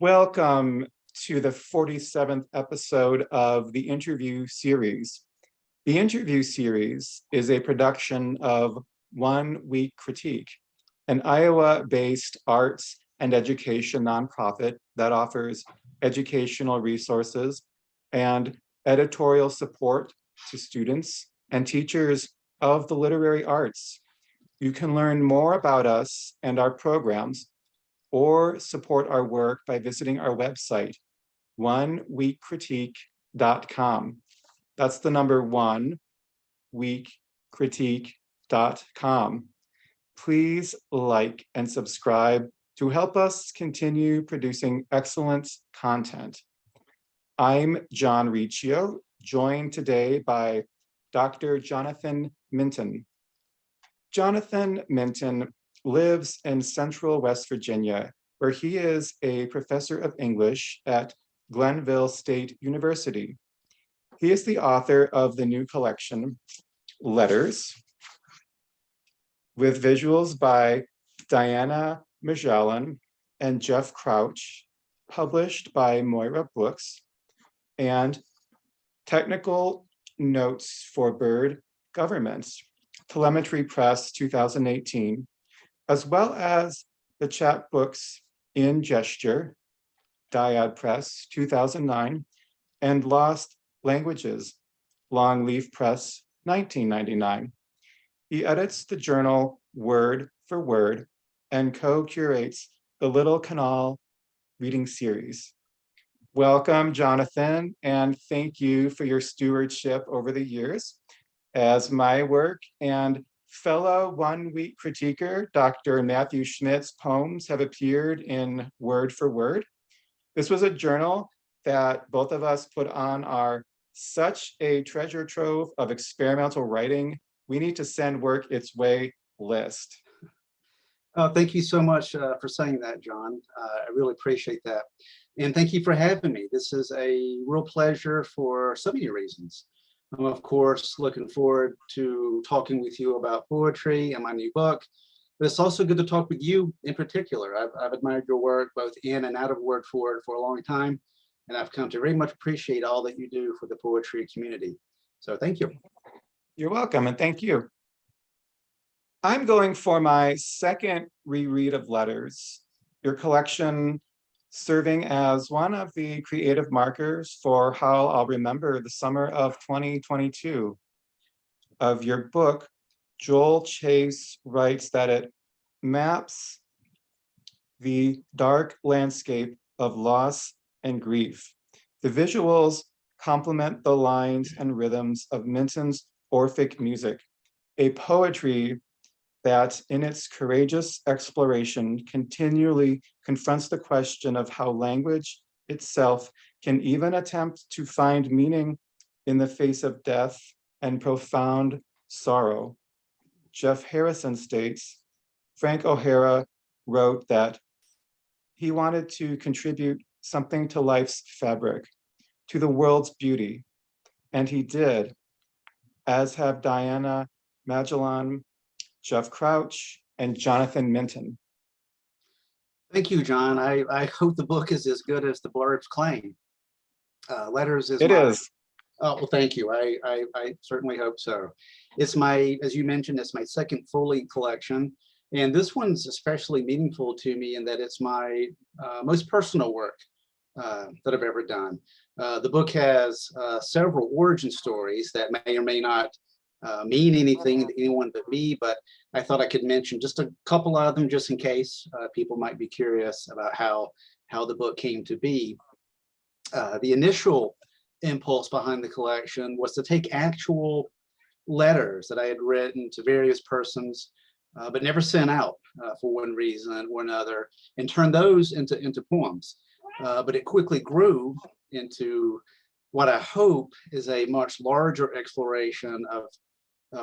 Welcome to the 47th episode of the interview series. The interview series is a production of 1 Week Critique, an Iowa-based arts and education nonprofit that offers educational resources and editorial support to students and teachers of the literary arts. You can learn more about us and our programs or support our work by visiting our website, oneweekcritique.com. That's the number 1weekcritique.com. Please like and subscribe to help us continue producing excellent content. I'm John Riccio, joined today by Dr. Jonathan Minton. Jonathan Minton lives in central West Virginia, where he is a professor of English at Glenville State University. He is the author of the new collection, Letters, with visuals by Diana Magallón and Jeff Crouch, published by Moria Books, and Technical Notes for Bird Governments, Telemetry Press 2018, as well as the chapbooks In Gesture, Dyad Press 2009, and Lost Languages, Longleaf Press 1999. He edits the journal Word for Word and co-curates the Little Canal reading series. Welcome, Jonathan, and thank you for your stewardship over the years as my work and fellow 1 Week critiquer, Dr. Matthew Schmidt's poems have appeared in Word for Word. This was a journal that both of us put on our such a treasure trove of experimental writing, we need to send work its way list. Thank you so much for saying that, John. I really appreciate that. And thank you for having me. This is a real pleasure for so many reasons. I'm, of course, looking forward to talking with you about poetry and my new book, but it's also good to talk with you in particular. I've admired your work both in and out of Word for Word for a long time, and I've come to very much appreciate all that you do for the poetry community. So thank you. You're welcome, and thank you. I'm going for my second reread of Letters, your collection serving as one of the creative markers for how I'll remember the summer of 2022. Of your book, Joel Chase writes that it maps the dark landscape of loss and grief. The visuals complement the lines and rhythms of Minton's Orphic music, a poetry that in its courageous exploration continually confronts the question of how language itself can even attempt to find meaning in the face of death and profound sorrow. Jeff Harrison states, Frank O'Hara wrote that he wanted to contribute something to life's fabric, to the world's beauty, and he did, as have Diana Magallón, Jeff Crouch, and Jonathan Minton. Thank you, John. I hope the book is as good as the blurbs claim. Letters is It is. Oh, well, thank you. I certainly hope so. It's my, as you mentioned, it's my second full-length collection. And this one's especially meaningful to me in that it's my most personal work that I've ever done. The book has several origin stories that may or may not mean anything to anyone but me, but I thought I could mention just a couple of them just in case people might be curious about how the book came to be. The initial impulse behind the collection was to take actual letters that I had written to various persons, but never sent out for one reason or another, and turn those into poems. But it quickly grew into what I hope is a much larger exploration of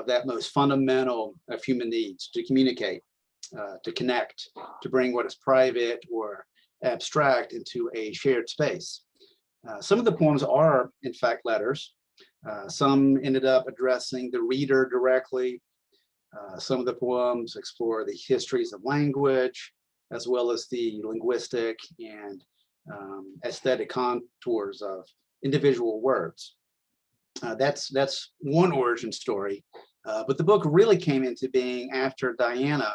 that most fundamental of human needs: to communicate, to connect, to bring what is private or abstract into a shared space. Some of the poems are, in fact, letters. Some ended up addressing the reader directly. Some of the poems explore the histories of language, as well as the linguistic and aesthetic contours of individual words. That's one origin story, but the book really came into being after Diana,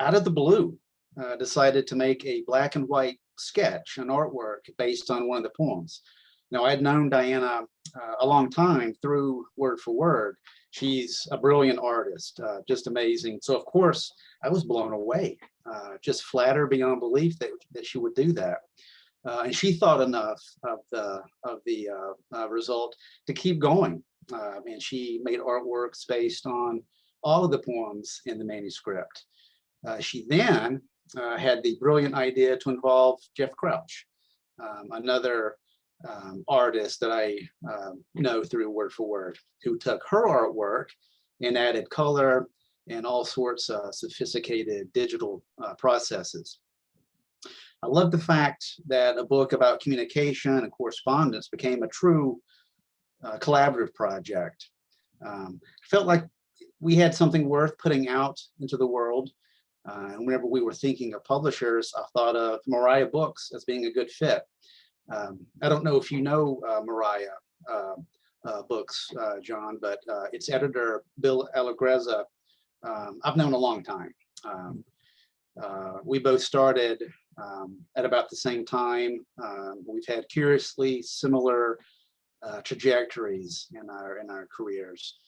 out of the blue, decided to make a black and white sketch, an artwork based on one of the poems. Now, I'd known Diana a long time through Word for Word. She's a brilliant artist, just amazing. So, of course, I was blown away, just flattered beyond belief that she would do that. And she thought enough of the result to keep going. And she made artworks based on all of the poems in the manuscript. She then had the brilliant idea to involve Jeff Crouch, another artist that I know through Word for Word, who took her artwork and added color and all sorts of sophisticated digital processes. I love the fact that a book about communication and correspondence became a true collaborative project. Felt like we had something worth putting out into the world. And whenever we were thinking of publishers, I thought of Moria Books as being a good fit. I don't know if you know Moria Books, John, but its editor, Bill Allegrezza, I've known a long time. We both started at about the same time. We've had curiously similar trajectories in our careers.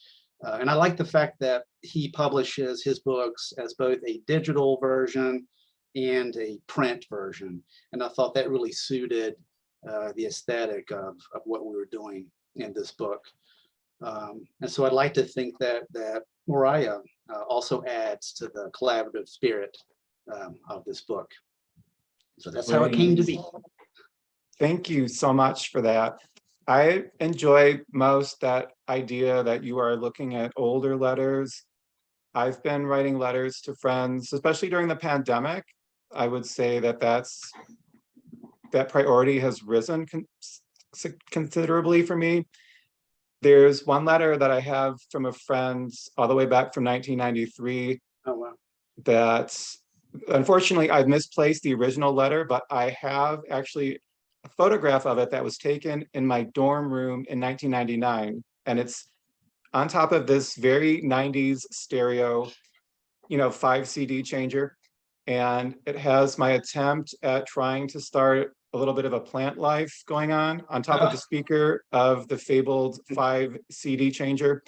And I like the fact that he publishes his books as both a digital version and a print version. And I thought that really suited the aesthetic of what we were doing in this book. And so I'd like to think that Moria also adds to the collaborative spirit of this book. So that's how it came to be. Thank you so much for that. I enjoy most that idea that you are looking at older letters. I've been writing letters to friends, especially during the pandemic. I would say that that priority has risen considerably for me. There's one letter that I have from a friend all the way back from 1993. Oh, wow. That unfortunately I've misplaced the original letter, but I have actually a photograph of it that was taken in my dorm room in 1999. And it's on top of this very 90s stereo, 5 CD changer. And it has my attempt at trying to start a little bit of a plant life going on top of the speaker of the fabled 5 CD changer.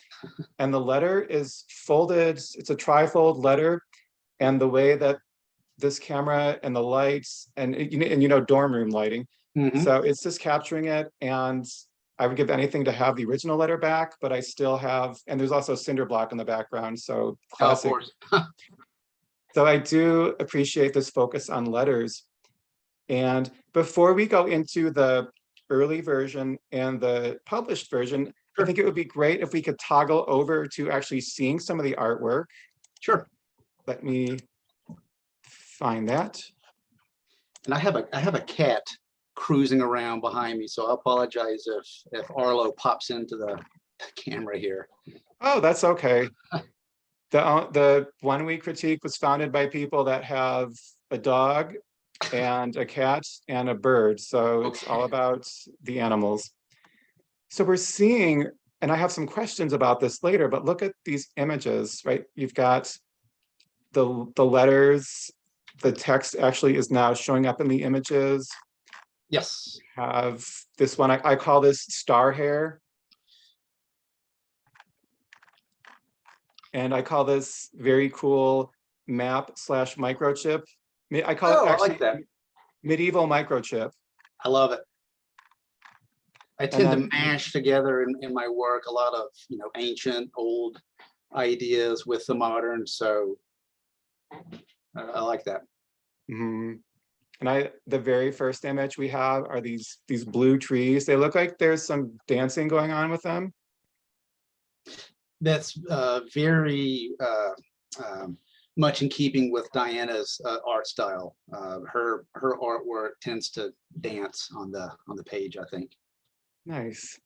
And the letter is folded, it's a trifold letter. And the way that this camera and the lights and dorm room lighting, so it's just capturing it. And I would give anything to have the original letter back, but I still have, and there's also cinder block in the background, so classic. Oh, of course. So I do appreciate this focus on letters. And before we go into the early version and the published version, I think it would be great if we could toggle over to actually seeing some of the artwork. Sure. Let me find that. And I have a cat cruising around behind me, so I apologize if Arlo pops into the camera here. Oh, that's okay. The 1 Week Critique was founded by people that have a dog and a cat and a bird, so it's all about the animals. So we're seeing, and I have some questions about this later, but look at these images, right? You've got the letters, the text actually is now showing up in the images. Yes. Have this one, I call this star hair. And I call this very cool map/microchip. I call it actually, I like that. Medieval microchip. I love it. I tend to mash together in my work a lot of ancient old ideas with the modern, so I like that. And the very first image we have are these blue trees. They look like there's some dancing going on with them. That's very much in keeping with Diana's art style. Her artwork tends to dance on the page, I think. Nice.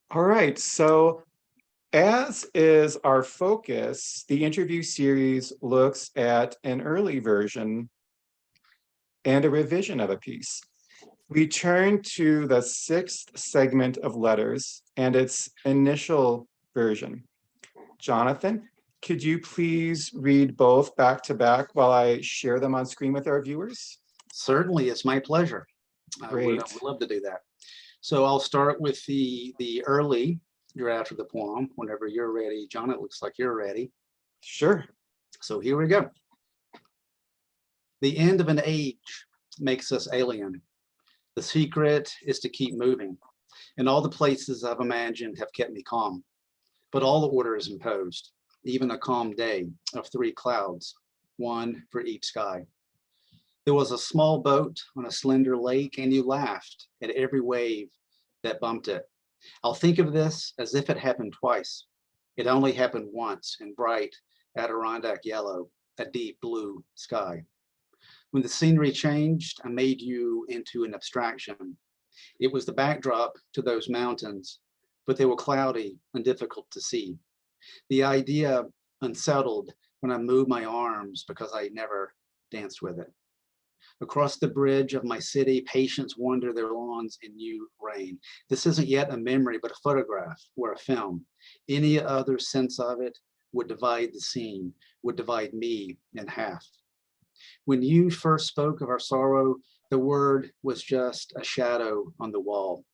All right, so as is our focus, the interview series looks at an early version. and a revision of a piece. We turn to the 6th segment of letters and its initial version. Jonathan, could you please read both back to back while I share them on screen with our viewers? Certainly, it's my pleasure. Great. I would love to do that. So I'll start with the early draft of the poem. Whenever you're ready, John, it looks like you're ready. Sure. So here we go. The end of an age makes us alien. The secret is to keep moving. And all the places I've imagined have kept me calm. But all the order is imposed, even a calm day of 3 clouds, 1 for each sky. There was a small boat on a slender lake, and you laughed at every wave that bumped it. I'll think of this as if it happened twice. It only happened once in bright Adirondack yellow, a deep blue sky. When the scenery changed, I made you into an abstraction. It was the backdrop to those mountains, but they were cloudy and difficult to see. The idea unsettled when I moved my arms because I never danced with it. Across the bridge of my city, patients wander their lawns in new rain. This isn't yet a memory, but a photograph or a film. Any other sense of it would divide the scene, would divide me in half. When you first spoke of our sorrow, the word was just a shadow on the wall.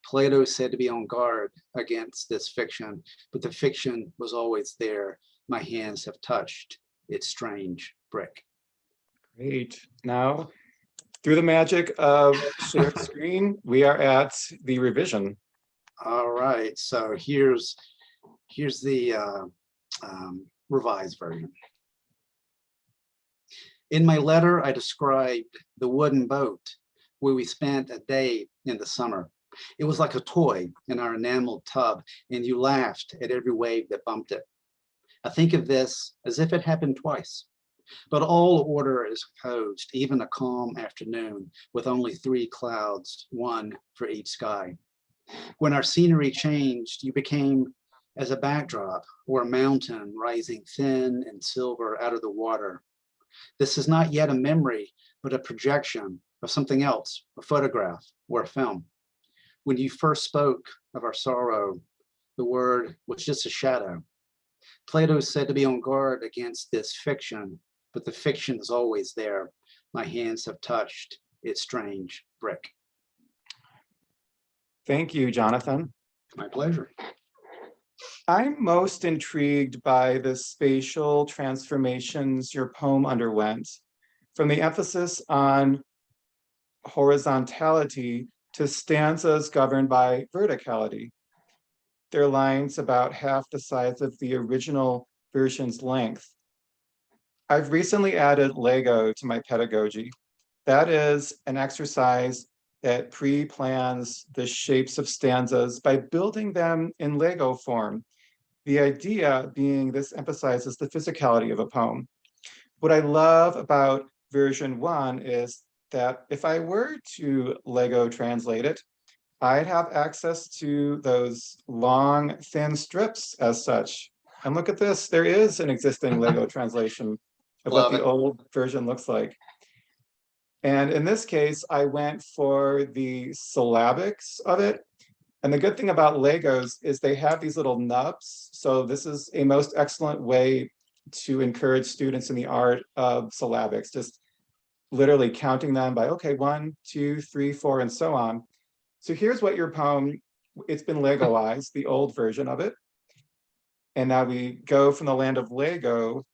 Plato said to be on guard against this fiction, but the fiction was always there. My hands have touched its strange brick. Great. Now, through the magic of shared screen, we are at the revision. All right, so here's the revised version. In my letter, I described the wooden boat where we spent a day in the summer. It was like a toy in our enameled tub, and you laughed at every wave that bumped it. I think of this as if it happened twice, but all order is composed, even a calm afternoon with only 3 clouds, 1 for each sky. When our scenery changed, you became as a backdrop or a mountain rising thin and silver out of the water. This is not yet a memory, but a projection of something else, a photograph or a film. When you first spoke of our sorrow, the word was just a shadow. Plato said to be on guard against this fiction, but the fiction is always there. My hands have touched its strange brick. Thank you, Jonathan. My pleasure. I'm most intrigued by the spatial transformations your poem underwent, from the emphasis on horizontality to stanzas governed by verticality. Their lines about half the size of the original version's length. I've recently added Lego to my pedagogy. That is an exercise that pre-plans the shapes of stanzas by building them in Lego form. The idea being this emphasizes the physicality of a poem. What I love about version 1 is that if I were to Lego translate it, I'd have access to those long, thin strips as such. And look at this, there is an existing Lego translation of what the old version looks like. And in this case, I went for the syllabics of it. And the good thing about Legos is they have these little nubs. So this is a most excellent way to encourage students in the art of syllabics, just literally counting them by, okay, 1, 2, 3, 4, and so on. So here's what your poem, it's been Legoized, the old version of it. And now we go from the land of Lego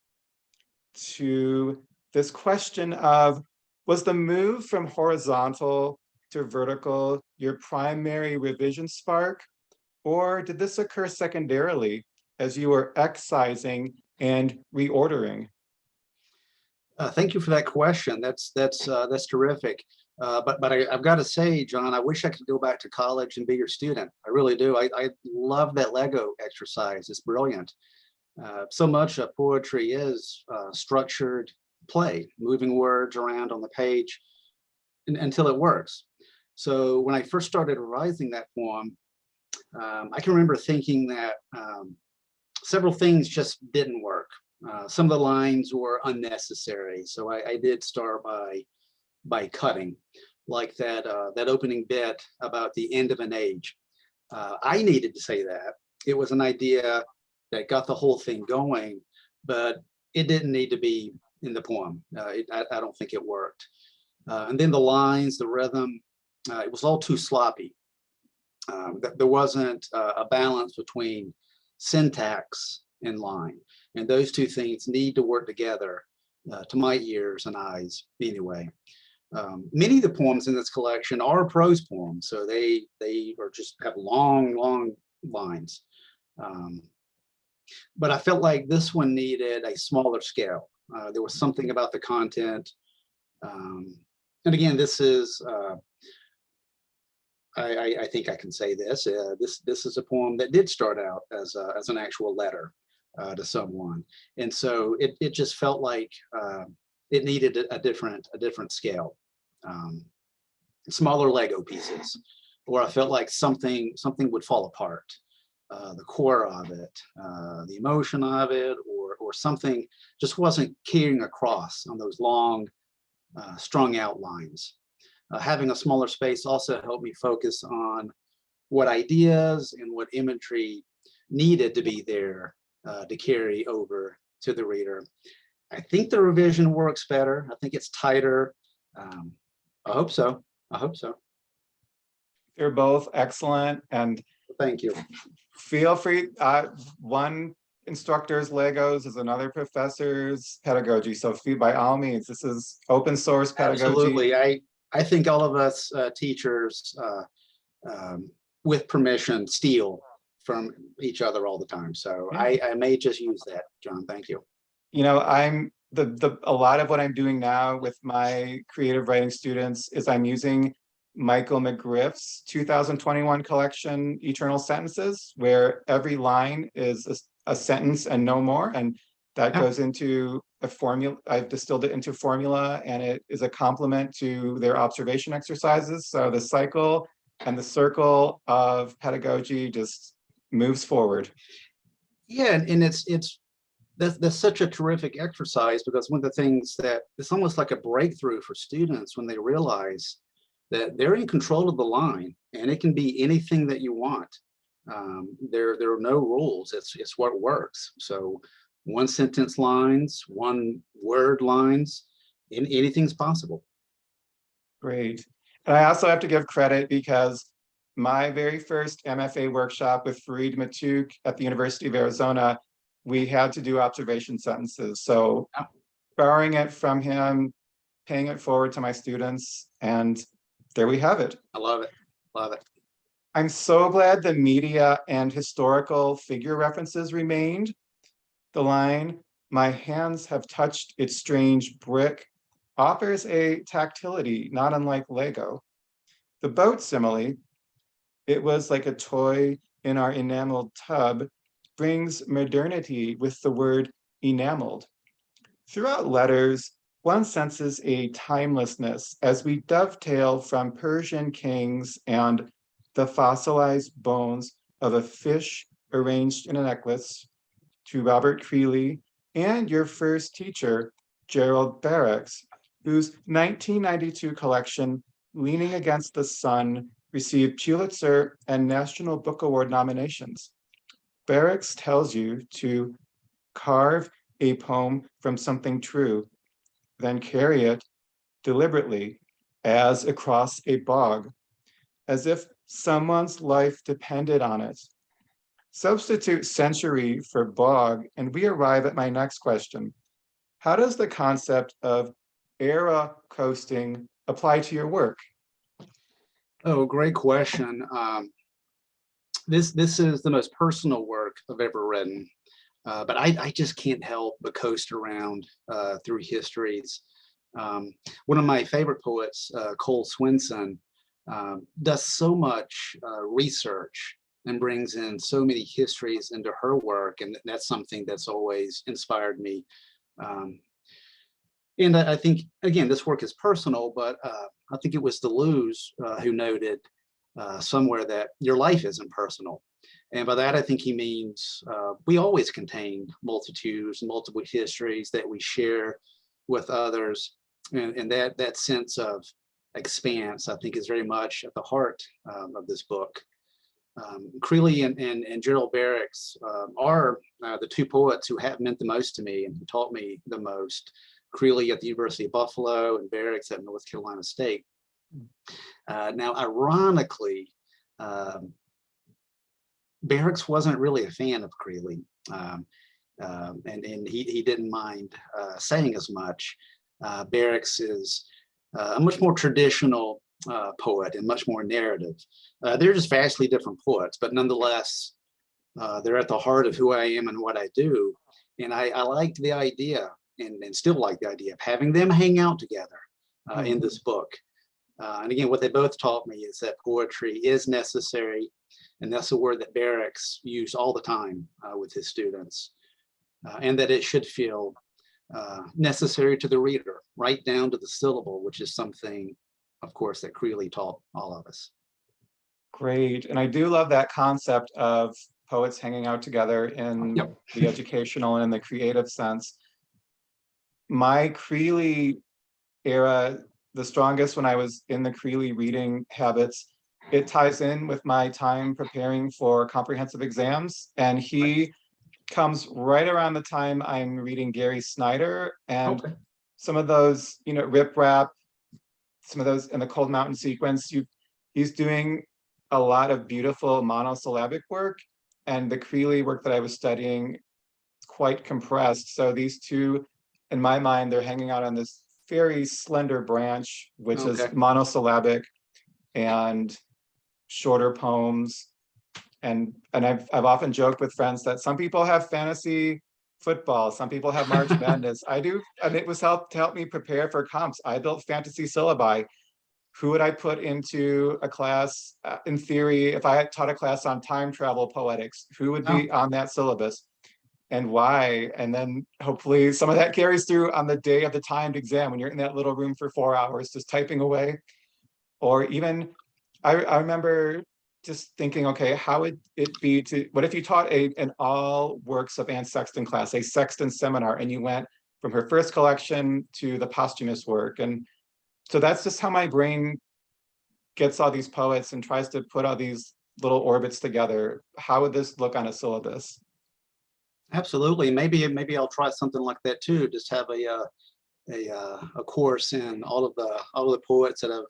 to this question of, was the move from horizontal to vertical your primary revision spark? Or did this occur secondarily as you were excising and reordering? Thank you for that question. That's terrific. But I've got to say, John, I wish I could go back to college and be your student. I really do. I love that Lego exercise. It's brilliant. So much of poetry is structured play, moving words around on the page until it works. So when I first started revising that poem, I can remember thinking that several things just didn't work. Some of the lines were unnecessary. So I did start by by cutting, like that opening bit about the end of an age. I needed to say that. It was an idea that got the whole thing going, but it didn't need to be in the poem. I don't think it worked. And then the lines, the rhythm, it was all too sloppy. There wasn't a balance between syntax and line. And those two things need to work together to my ears and eyes anyway. Many of the poems in this collection are prose poems, so they are just have long lines. But I felt like this one needed a smaller scale. There was something about the content. And again, this is, I think I can say this, this is a poem that did start out as an actual letter to someone. And so it just felt like it needed a different scale. Smaller Lego pieces, or I felt like something would fall apart. The core of it, the emotion of it, or something just wasn't carrying across on those long, strung out lines. Having a smaller space also helped me focus on what ideas and what imagery needed to be there to carry over to the reader. I think the revision works better. I think it's tighter. I hope so. I hope so. You're both excellent, and thank you. Feel free. One instructor's Legos is another professor's pedagogy. So by all means, this is open source pedagogy. Absolutely. I think all of us teachers, with permission, steal from each other all the time. So yeah. I may just use that, John. Thank you. You know, I'm a lot of what I'm doing now with my creative writing students is I'm using Michael McGriff's 2021 collection, Eternal Sentences, where every line is a sentence and no more. And that goes into a formula. I've distilled it into formula, and it is a complement to their observation exercises. So the cycle and the circle of pedagogy just moves forward. Yeah, and that's such a terrific exercise, because one of the things that it's almost like a breakthrough for students when they realize that they're in control of the line, and it can be anything that you want. There are no rules. It's what works. So one sentence lines, one word lines, anything's possible. Great. And I also have to give credit because my very first MFA workshop with Fareed Matouk at the University of Arizona, we had to do observation sentences. So borrowing it from him, paying it forward to my students, and there we have it. I love it. Love it. I'm so glad the media and historical figure references remained. The line, "My hands have touched its strange brick," offers a tactility not unlike Lego. The boat simile, "It was like a toy in our enameled tub," brings modernity with the word enameled. Throughout letters, one senses a timelessness as we dovetail from Persian kings and the fossilized bones of a fish arranged in a necklace to Robert Creeley and your first teacher, Gerald Barracks, whose 1992 collection, Leaning Against the Sun, received Pulitzer and National Book Award nominations. Barracks tells you to carve a poem from something true, then carry it deliberately as across a bog, as if someone's life depended on it. Substitute century for bog, and we arrive at my next question. How does the concept of era coasting apply to your work? Oh, great question. This is the most personal work I've ever written, but I just can't help but coast around through histories. One of my favorite poets, Cole Swenson, does so much research and brings in so many histories into her work, and that's something that's always inspired me. And I think, again, this work is personal, but I think it was Deleuze who noted somewhere that your life isn't personal. And by that, I think he means we always contain multitudes and multiple histories that we share with others. And that sense of expanse, I think, is very much at the heart of this book. Creeley and Gerald Barracks are the two poets who have meant the most to me and who taught me the most. Creeley at the University of Buffalo and Barracks at North Carolina State. Now, ironically, Barracks wasn't really a fan of Creeley, and he didn't mind saying as much. Barracks is a much more traditional poet and much more narrative. They're just vastly different poets, but nonetheless, they're at the heart of who I am and what I do. And I liked the idea and still like the idea of having them hang out together in this book. And again, what they both taught me is that poetry is necessary. And that's a word that Barracks used all the time with his students. And that it should feel necessary to the reader, right down to the syllable, which is something, of course, that Creeley taught all of us. Great. And I do love that concept of poets hanging out together in the educational and in the creative sense. My Creeley era, the strongest when I was in the Creeley reading habits, it ties in with my time preparing for comprehensive exams. And he comes right around the time I'm reading Gary Snyder and some of those, Rip Rap, some of those in the Cold Mountain sequence. He's doing a lot of beautiful monosyllabic work, and the Creeley work that I was studying is quite compressed. So these two, in my mind, they're hanging out on this very slender branch, which is monosyllabic and shorter poems. And I've often joked with friends that some people have fantasy football, some people have March Madness. I do, and it was to help me prepare for comps. I built fantasy syllabi. Who would I put into a class, in theory, if I had taught a class on time travel poetics, who would be on that syllabus and why? And then hopefully some of that carries through on the day of the timed exam when you're in that little room for 4 hours just typing away. Or even, I remember just thinking, okay, how would it be to, what if you taught an all works of Anne Sexton class, a Sexton seminar, and you went from her first collection to the posthumous work? And so that's just how my brain gets all these poets and tries to put all these little orbits together. How would this look on a syllabus? Absolutely. Maybe I'll try something like that too. Just have a course in all of the poets that have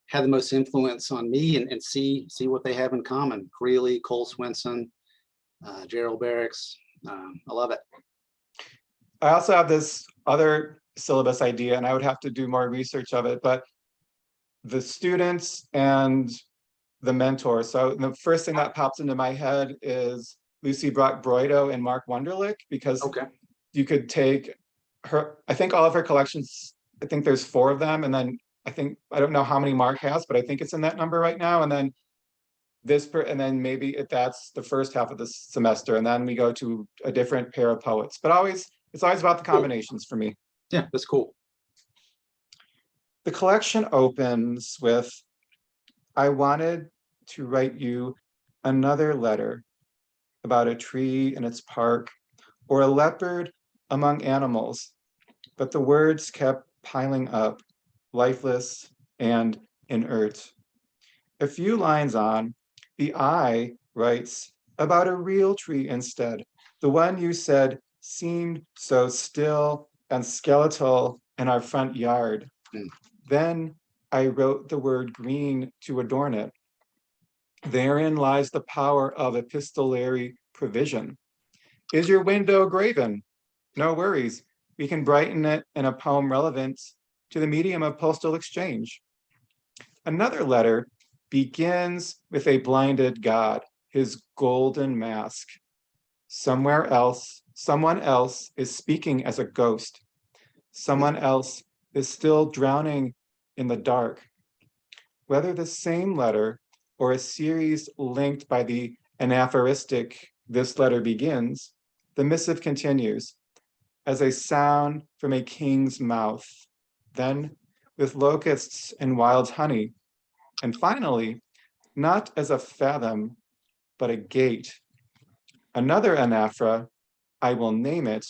had the most influence on me and see what they have in common. Creeley, Cole Swenson, Gerald Barracks. I love it. I also have this other syllabus idea, and I would have to do more research of it, but the students and the mentor. So the first thing that pops into my head is Lucy Brock-Broido and Mark Wunderlich, because you could take her, I think all of her collections, I think there's 4 of them, and then I don't know how many Mark has, but I think it's in that number right now. And then and then maybe that's the first half of the semester, and then we go to a different pair of poets. But it's always about the combinations for me. Yeah, that's cool. The collection opens with, I wanted to write you another letter about a tree in its park or a leopard among animals, but the words kept piling up, lifeless and inert. A few lines on, the I writes about a real tree instead, the one you said seemed so still and skeletal in our front yard. Then I wrote the word green to adorn it. Therein lies the power of epistolary provision. Is your window graven? No worries. We can brighten it in a poem relevant to the medium of postal exchange. Another letter begins with a blinded God, his golden mask. Someone else is speaking as a ghost. Someone else is still drowning in the dark. Whether the same letter or a series linked by the anaphoristic this letter begins, the missive continues as a sound from a king's mouth, then with locusts and wild honey, and finally, not as a fathom, but a gate. Another anaphora, I will name it,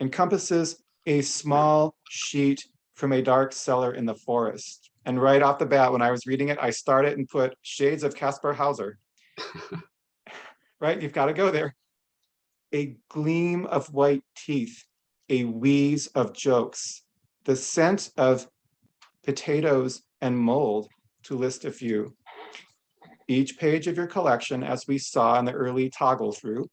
encompasses a small sheet from a dark cellar in the forest. And right off the bat, when I was reading it, I started and put shades of Caspar Hauser. Right? You've got to go there. A gleam of white teeth, a wheeze of jokes, the scent of potatoes and mold, to list a few. Each page of your collection, as we saw in the early toggle through,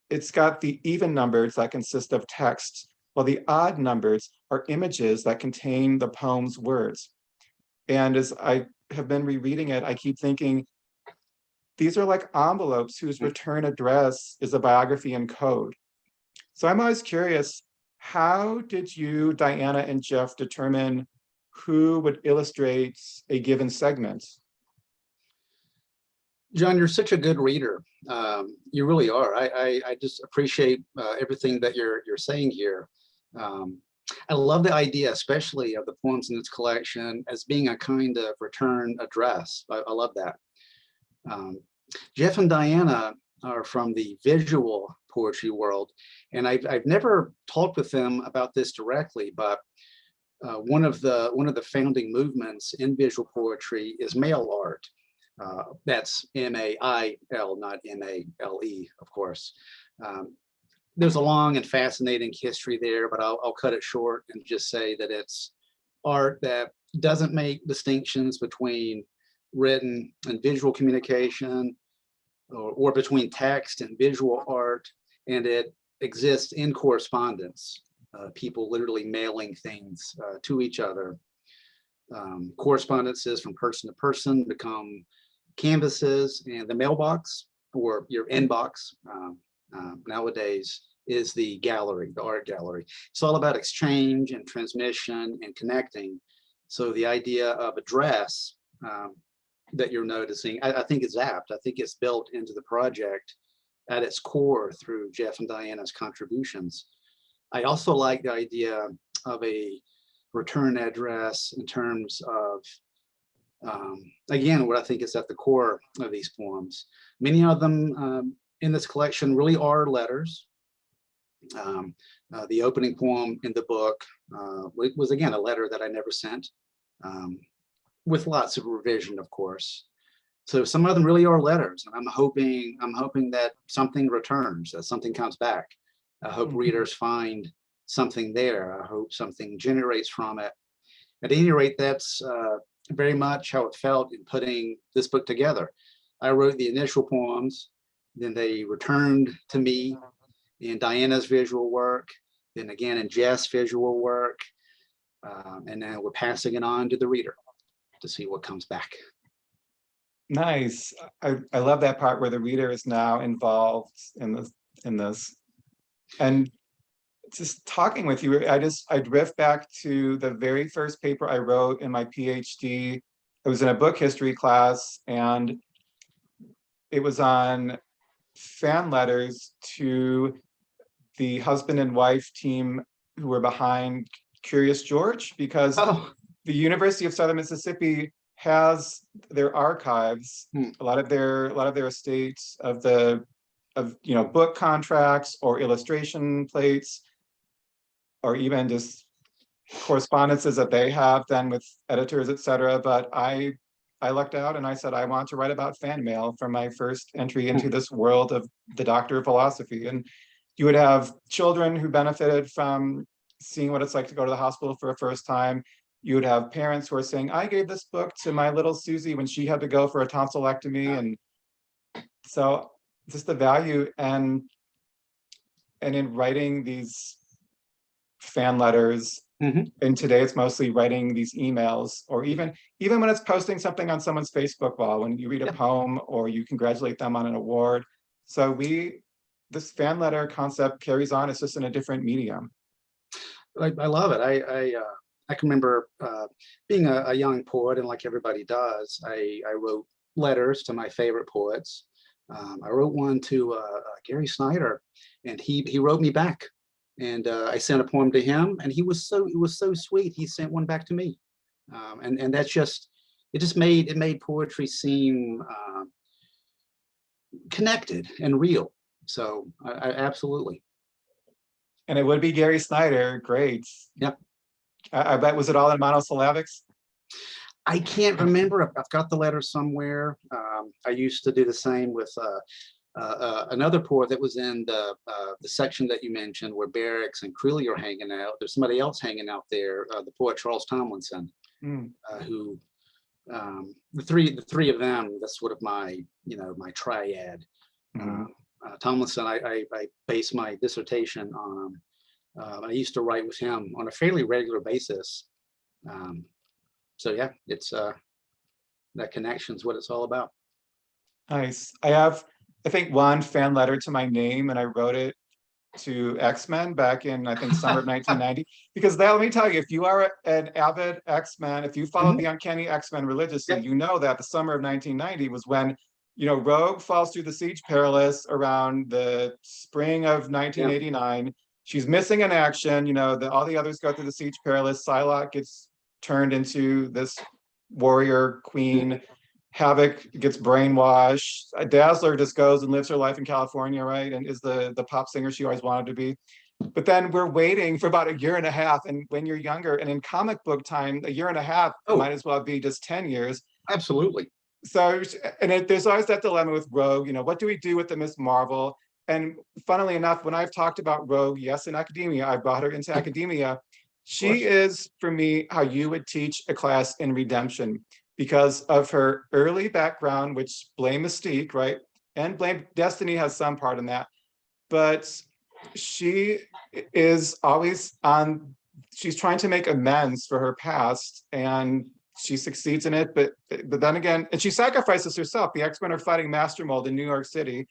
it's got the even numbers that consist of text, while the odd numbers are images that contain the poem's words. And as I have been rereading it, I keep thinking, these are like envelopes whose return address is a biography in code. So I'm always curious, how did you, Diana and Jeff, determine who would illustrate a given segment? John, you're such a good reader. You really are. I just appreciate everything that you're saying here. I love the idea, especially of the poems in this collection, as being a kind of return address. I love that. Jeff and Diana are from the visual poetry world, and I've never talked with them about this directly, but one of the founding movements in visual poetry is mail art. That's M-A-I-L, not M-A-L-E, of course. There's a long and fascinating history there, but I'll cut it short and just say that it's art that doesn't make distinctions between written and visual communication, or between text and visual art, and it exists in correspondence. People literally mailing things to each other. Correspondences from person to person become canvases, and the mailbox, or your inbox nowadays, is the gallery, the art gallery. It's all about exchange and transmission and connecting. So the idea of address that you're noticing, I think is apt. I think it's built into the project at its core through Jeff and Diana's contributions. I also like the idea of a return address in terms of, again, what I think is at the core of these poems. Many of them in this collection really are letters. The opening poem in the book was, again, a letter that I never sent, with lots of revision, of course. So some of them really are letters, and I'm hoping that something returns, that something comes back. I hope readers find something there. I hope something generates from it. At any rate, that's very much how it felt in putting this book together. I wrote the initial poems, then they returned to me in Diana's visual work, then again in Jeff's visual work, and now we're passing it on to the reader to see what comes back. Nice. I love that part where the reader is now involved in this. And just talking with you, I drift back to the very first paper I wrote in my PhD. It was in a book history class, and it was on fan letters to the husband and wife team who were behind Curious George, because the University of Southern Mississippi has their archives, a lot of their estates of book contracts or illustration plates, or even just correspondences that they have done with editors, etc. But I lucked out and I said, I want to write about fan mail for my first entry into this world of the Doctor of Philosophy. And you would have children who benefited from seeing what it's like to go to the hospital for a first time. You would have parents who are saying, I gave this book to my little Susie when she had to go for a tonsillectomy. And so just the value, and in writing these fan letters, and today it's mostly writing these emails, or even when it's posting something on someone's Facebook wall, when you read a poem or you congratulate them on an award. So this fan letter concept carries on, it's just in a different medium. I love it. I can remember being a young poet, and like everybody does, I wrote letters to my favorite poets. I wrote one to Gary Snyder, and he wrote me back, and I sent a poem to him, and it was so sweet. He sent one back to me, and that's just, it made poetry seem connected and real. So I absolutely. And it would be Gary Snyder, great. Yeah. I bet, was it all in monosyllabics? I can't remember. I've got the letter somewhere. I used to do the same with another poet that was in the section that you mentioned where Barracks and Crilly are hanging out. There's somebody else hanging out there, the poet Charles Tomlinson, who the three of them. That's sort of my my triad. Tomlinson, I based my dissertation on. I used to write with him on a fairly regular basis. So yeah, it's that connection is what it's all about. Nice. I have, I think, one fan letter to my name, and I wrote it to X-Men back in, I think, summer of 1990. Because let me tell you, if you are an avid X-Men, if you followed the Uncanny X-Men religiously, you know that the summer of 1990 was when, Rogue falls through the Siege Perilous around the spring of 1989. She's missing in action. All the others go through the Siege Perilous. Psylocke gets turned into this warrior queen. Havoc gets brainwashed. Dazzler just goes and lives her life in California, right? And is the pop singer she always wanted to be. But then we're waiting for about a year and a half. And when you're younger, and in comic book time, a year and a half might as well be just 10 years. Absolutely. So, there's always that dilemma with Rogue, what do we do with the Miss Marvel? And funnily enough, when I've talked about Rogue, yes, in academia, I brought her into academia. She is, for me, how you would teach a class in redemption because of her early background, which blame Mystique, right? And blame Destiny has some part in that. But she is always she's trying to make amends for her past, and she succeeds in it. But then again, and she sacrifices herself. The X-Men are fighting Master Mold in New York City.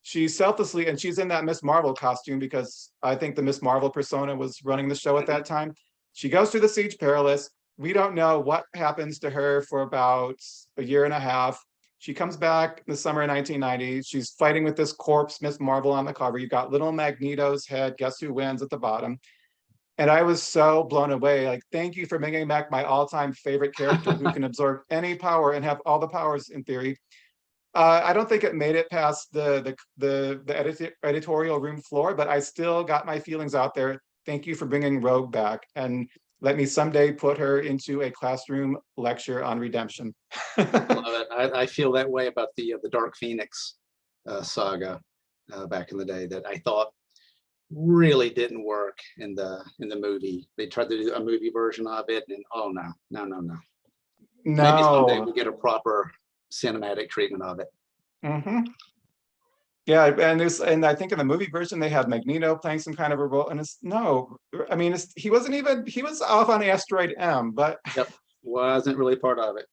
She selflessly, and she's in that Miss Marvel costume because I think the Miss Marvel persona was running the show at that time. She goes through the Siege Perilous. We don't know what happens to her for about a year and a half. She comes back in the summer of 1990. She's fighting with this corpse, Miss Marvel, on the cover. You got little Magneto's head. Guess who wins at the bottom? And I was so blown away. Like, thank you for bringing back my all-time favorite character who can absorb any power and have all the powers in theory. I don't think it made it past the editorial room floor, but I still got my feelings out there. Thank you for bringing Rogue back, and let me someday put her into a classroom lecture on redemption. Love it. I feel that way about the Dark Phoenix saga back in the day that I thought really didn't work in the movie. They tried to do a movie version of it, and oh no. Maybe someday we'll get a proper cinematic treatment of it. Yeah, and I think in the movie version they had Magneto playing some kind of a role, and he was off on asteroid M, but wasn't really part of it.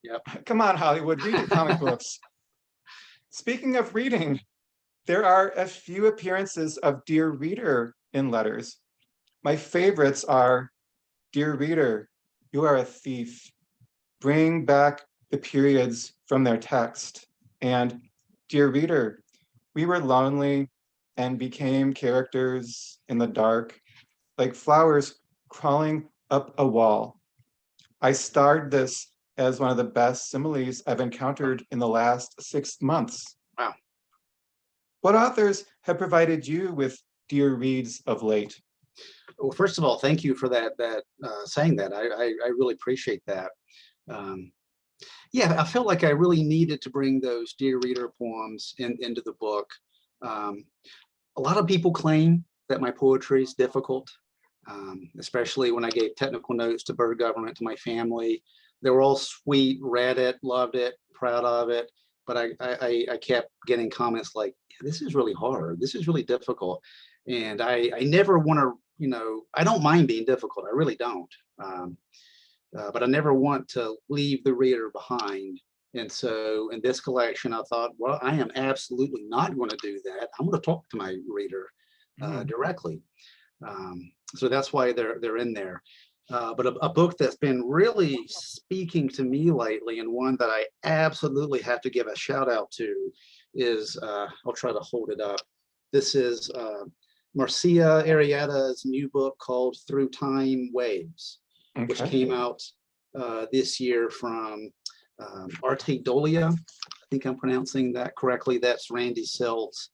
Come on, Hollywood, read your comic books. Speaking of reading, there are a few appearances of Dear Reader in letters. My favorites are, Dear Reader, you are a thief. Bring back the periods from their text. And Dear Reader, we were lonely and became characters in the dark, like flowers crawling up a wall. I starred this as one of the best similes I've encountered in the last 6 months. Wow. What authors have provided you with Dear Reads of late? Well, first of all, thank you for that saying that. I really appreciate that. I felt like I really needed to bring those Dear Reader poems into the book. A lot of people claim that my poetry is difficult, especially when I gave technical notes to Bird Government to my family. They were all sweet, read it, loved it, proud of it. But I kept getting comments like, this is really hard. This is really difficult. And I never want to, I don't mind being difficult. I really don't. But I never want to leave the reader behind. And so in this collection, I thought, well, I am absolutely not going to do that. I'm going to talk to my reader directly. So that's why they're in there. But a book that's been really speaking to me lately, and one that I absolutely have to give a shout out to, is I'll try to hold it up. This is Marcia Arrieta's new book called Through Time Waves, which came out this year from Artedolia. I think I'm pronouncing that correctly. That's Randy Selt's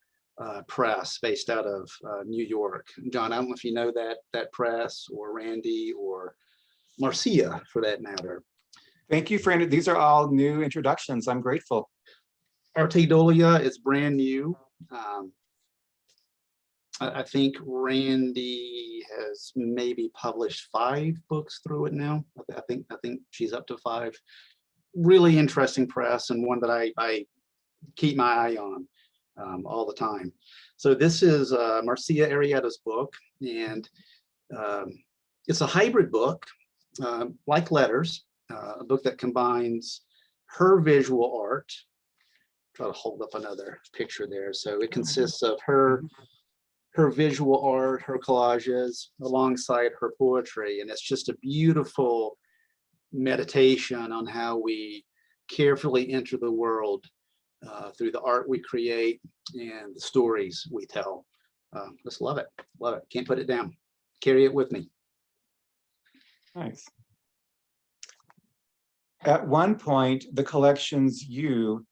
press based out of New York. John, I don't know if you know that press or Randy or Marcia, for that matter. Thank you for, these are all new introductions. I'm grateful. Artidolia is brand new. I think Randy has maybe published 5 books through it now. I think she's up to 5. Really interesting press, and one that I keep my eye on all the time. So this is Marcia Arrieta's book, and it's a hybrid book, like Letters, a book that combines her visual art. Try to hold up another picture there. So it consists of her visual art, her collages, alongside her poetry. And it's just a beautiful meditation on how we carefully enter the world through the art we create and the stories we tell. Just love it, love it. Can't put it down. Carry it with me. Nice. At one point, the collection's you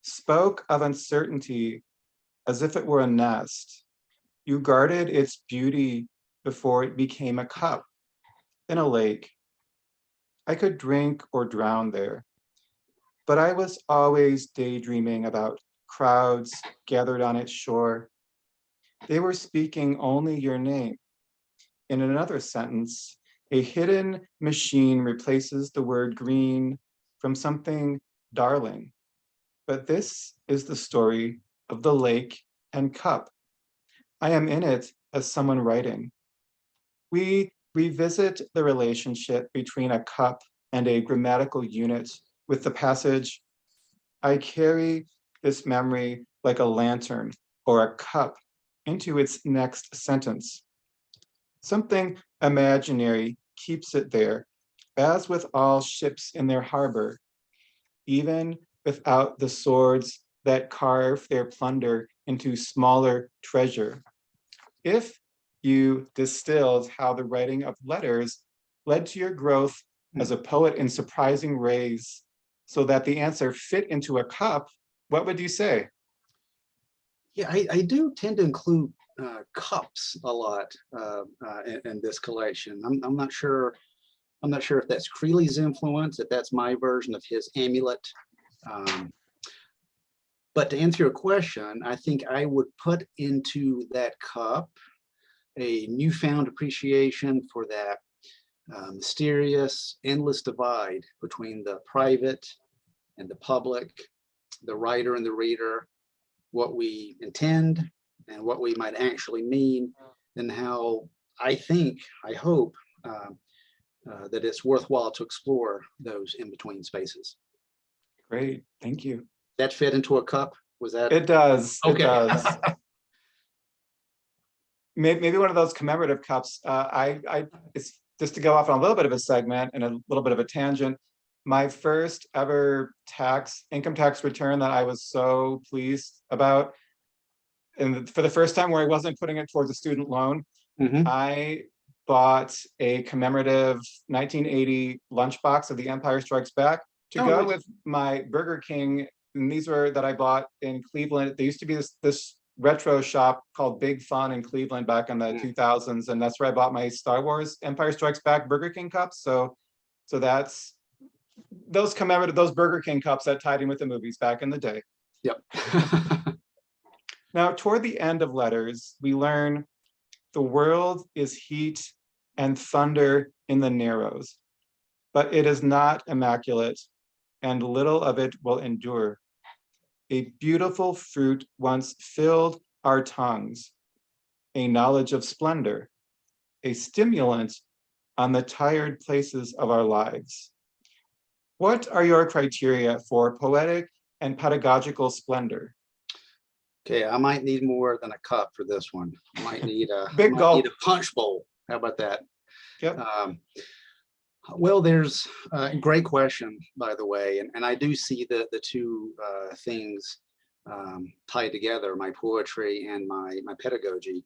spoke of uncertainty as if it were a nest. You guarded its beauty before it became a cup in a lake. I could drink or drown there, but I was always daydreaming about crowds gathered on its shore. They were speaking only your name. In another sentence, a hidden machine replaces the word green from something darling. But this is the story of the lake and cup. I am in it as someone writing. We revisit the relationship between a cup and a grammatical unit with the passage, I carry this memory like a lantern or a cup into its next sentence. Something imaginary keeps it there, as with all ships in their harbor, even without the swords that carve their plunder into smaller treasure. If you distilled how the writing of letters led to your growth as a poet in surprising ways, so that the answer fit into a cup, what would you say? Yeah, I do tend to include cups a lot in this collection. I'm not sure. I'm not sure if that's Creeley's influence, if that's my version of his amulet. But to answer your question, I think I would put into that cup a newfound appreciation for that mysterious, endless divide between the private and the public, the writer and the reader, what we intend and what we might actually mean, and how I think, I hope, that it's worthwhile to explore those in-between spaces. Great, thank you. That fit into a cup? Was that? It does, Okay. It does. Maybe one of those commemorative cups. It's just to go off on a little bit of a segment and a little bit of a tangent. My first ever income tax return that I was so pleased about, and for the first time where I wasn't putting it towards a student loan, I bought a commemorative 1980 lunchbox of The Empire Strikes Back to go nice. with my Burger King. And these were that I bought in Cleveland. There used to be this retro shop called Big Fun in Cleveland back in the 2000s, and that's where I bought my Star Wars Empire Strikes Back Burger King cups. So that's those commemorative, those Burger King cups that tied in with the movies back in the day. Yep. Now, toward the end of Letters, we learn the world is heat and thunder in the narrows, but it is not immaculate, and little of it will endure. A beautiful fruit once filled our tongues, a knowledge of splendor, a stimulant on the tired places of our lives. What are your criteria for poetic and pedagogical splendor? Okay, I might need more than a cup for this one. I might need a Big gulp. Need a punch bowl. How about that? Yep. Well, there's a great question, by the way, and I do see the two things tied together, my poetry and my pedagogy.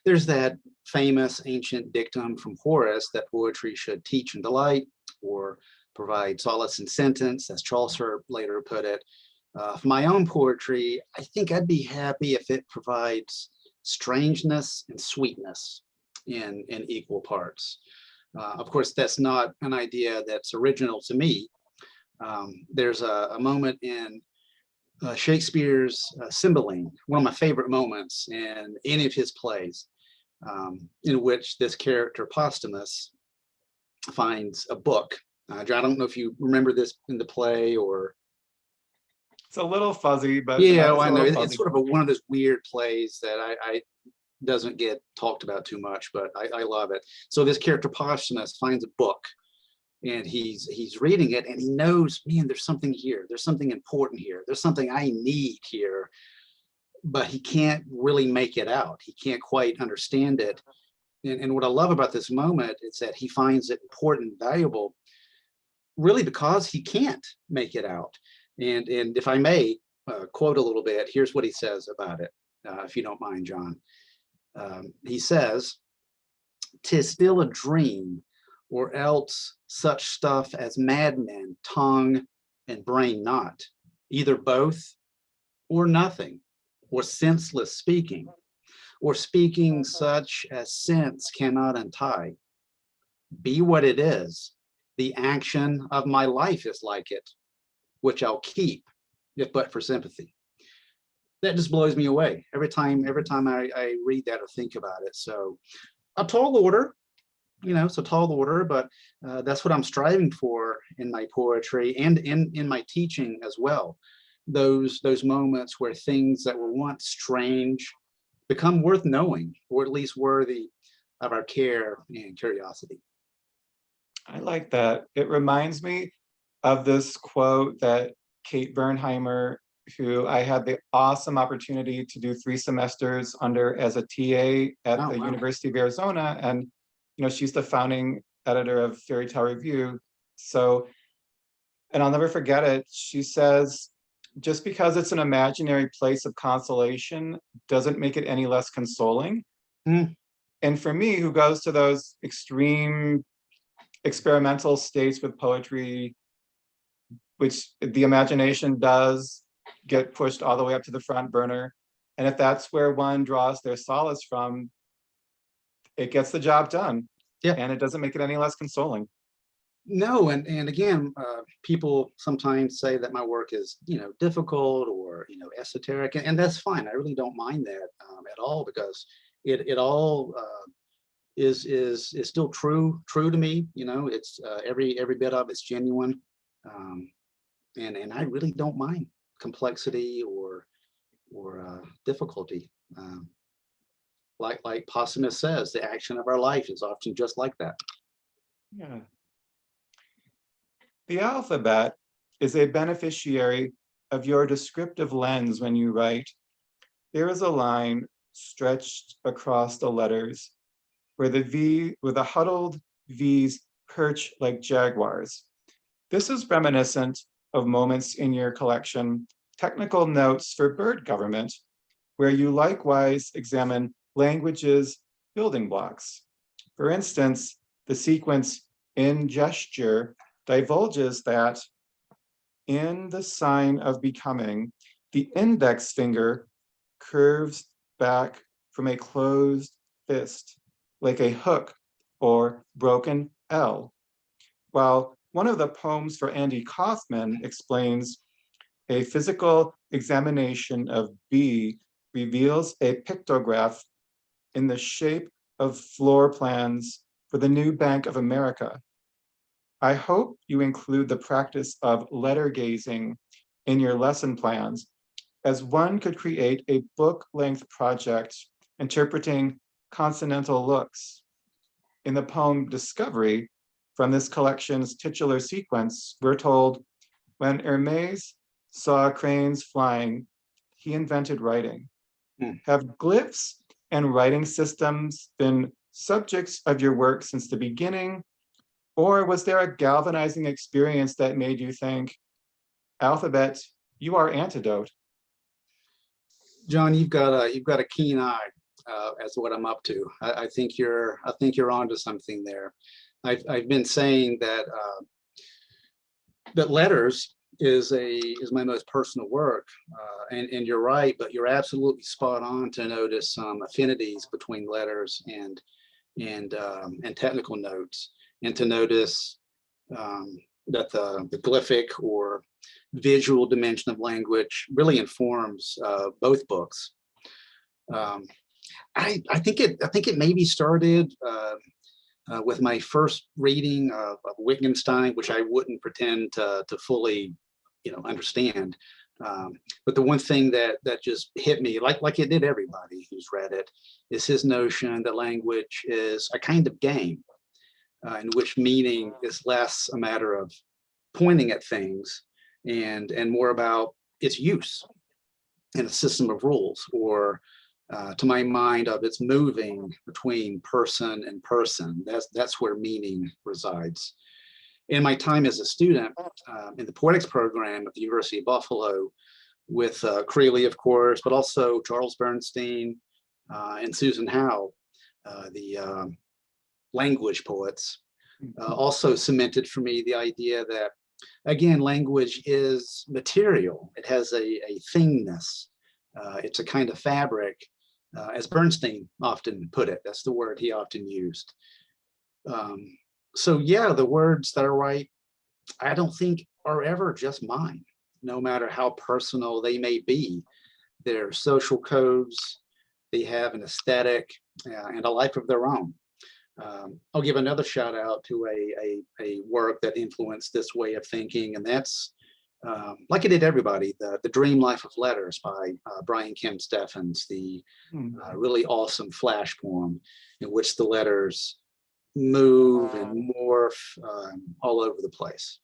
There's that famous ancient dictum from Horace that poetry should teach and delight, or provide solace in sentence, as Chaucer later put it. For my own poetry, I think I'd be happy if it provides strangeness and sweetness in equal parts. Of course, that's not an idea that's original to me. There's a moment in Shakespeare's Cymbeline, one of my favorite moments in any of his plays, in which this character Posthumus finds a book. John, I don't know if you remember this in the play or. It's a little fuzzy, but Yeah, it's I a know little it's fuzzy. sort of one of those weird plays that I doesn't get talked about too much, but I love it. So this character Posthumus finds a book, and he's reading it, and he knows, man, there's something here. There's something important here. There's something I need here, but he can't really make it out. He can't quite understand it. And what I love about this moment is that he finds it important and valuable, really because he can't make it out. And if I may quote a little bit, here's what he says about it, if you don't mind, John. He says, "'Tis still a dream, or else such stuff as madmen tongue and brain not, either both or nothing, or senseless speaking, or speaking such as sense cannot untie. Be what it is, the action of my life is like it, which I'll keep, if but for sympathy." That just blows me away every time I read that or think about it. So a tall order, it's a tall order, but that's what I'm striving for in my poetry and in my teaching as well. Those moments where things that were once strange become worth knowing, or at least worthy of our care and curiosity. I like that. It reminds me of this quote that Kate Bernheimer, who I had the awesome opportunity to do 3 semesters under as a TA at Oh, the wow. University of Arizona. And, she's the founding editor of Fairy Tale Review. So, and I'll never forget it. She says, just because it's an imaginary place of consolation doesn't make it any less consoling. Mm. And for me, who goes to those extreme experimental states with poetry, which the imagination does get pushed all the way up to the front burner. And if that's where one draws their solace from, it gets the job done. Yeah. And it doesn't make it any less consoling. No, and again, people sometimes say that my work is, difficult or, esoteric, and that's fine. I really don't mind that at all, because it all is still true to me. It's every bit of it's genuine, and I really don't mind complexity or difficulty. Like Posthumus says, the action of our life is often just like that. Yeah. The alphabet is a beneficiary of your descriptive lens when you write. There is a line stretched across the letters where the huddled V's perch like jaguars. This is reminiscent of moments in your collection, Technical Notes for Bird Government, where you likewise examine language's building blocks. For instance, the sequence in gesture divulges that in the sign of becoming, the index finger curves back from a closed fist, like a hook or broken L. While one of the poems for Andy Kaufman explains a physical examination of B reveals a pictograph in the shape of floor plans for the new Bank of America. I hope you include the practice of letter gazing in your lesson plans, as one could create a book-length project interpreting consonantal looks. In the poem Discovery, from this collection's titular sequence, we're told, when Hermes saw cranes flying, he invented writing. Have glyphs and writing systems been subjects of your work since the beginning? Or was there a galvanizing experience that made you think, alphabet, you are antidote? John, you've got a keen eye as to what I'm up to. I think you're onto something there. I've been saying that that letters is my most personal work, and you're right, but you're absolutely spot on to notice some affinities between letters and technical notes. and to notice that the glyphic or visual dimension of language really informs both books. I think it maybe started with my first reading of Wittgenstein, which I wouldn't pretend to fully, understand. But the one thing that just hit me, like it did everybody who's read it, is his notion that language is a kind of game, in which meaning is less a matter of pointing at things and more about its use in a system of rules, or to my mind, of its moving between person and person. That's where meaning resides. In my time as a student in the Poetics program at the University of Buffalo, with Creeley, of course, but also Charles Bernstein and Susan Howe, the language poets, also cemented for me the idea that, again, language is material. It has a thingness. It's a kind of fabric, as Bernstein often put it. That's the word he often used. So yeah, the words that I write, I don't think are ever just mine, no matter how personal they may be. They're social codes, they have an aesthetic and a life of their own. I'll give another shout out to a work that influenced this way of thinking, and that's, like it did everybody, the Dream Life of Letters by Brian Kim Steffens, the really awesome flash poem in which the letters move and morph all over the place.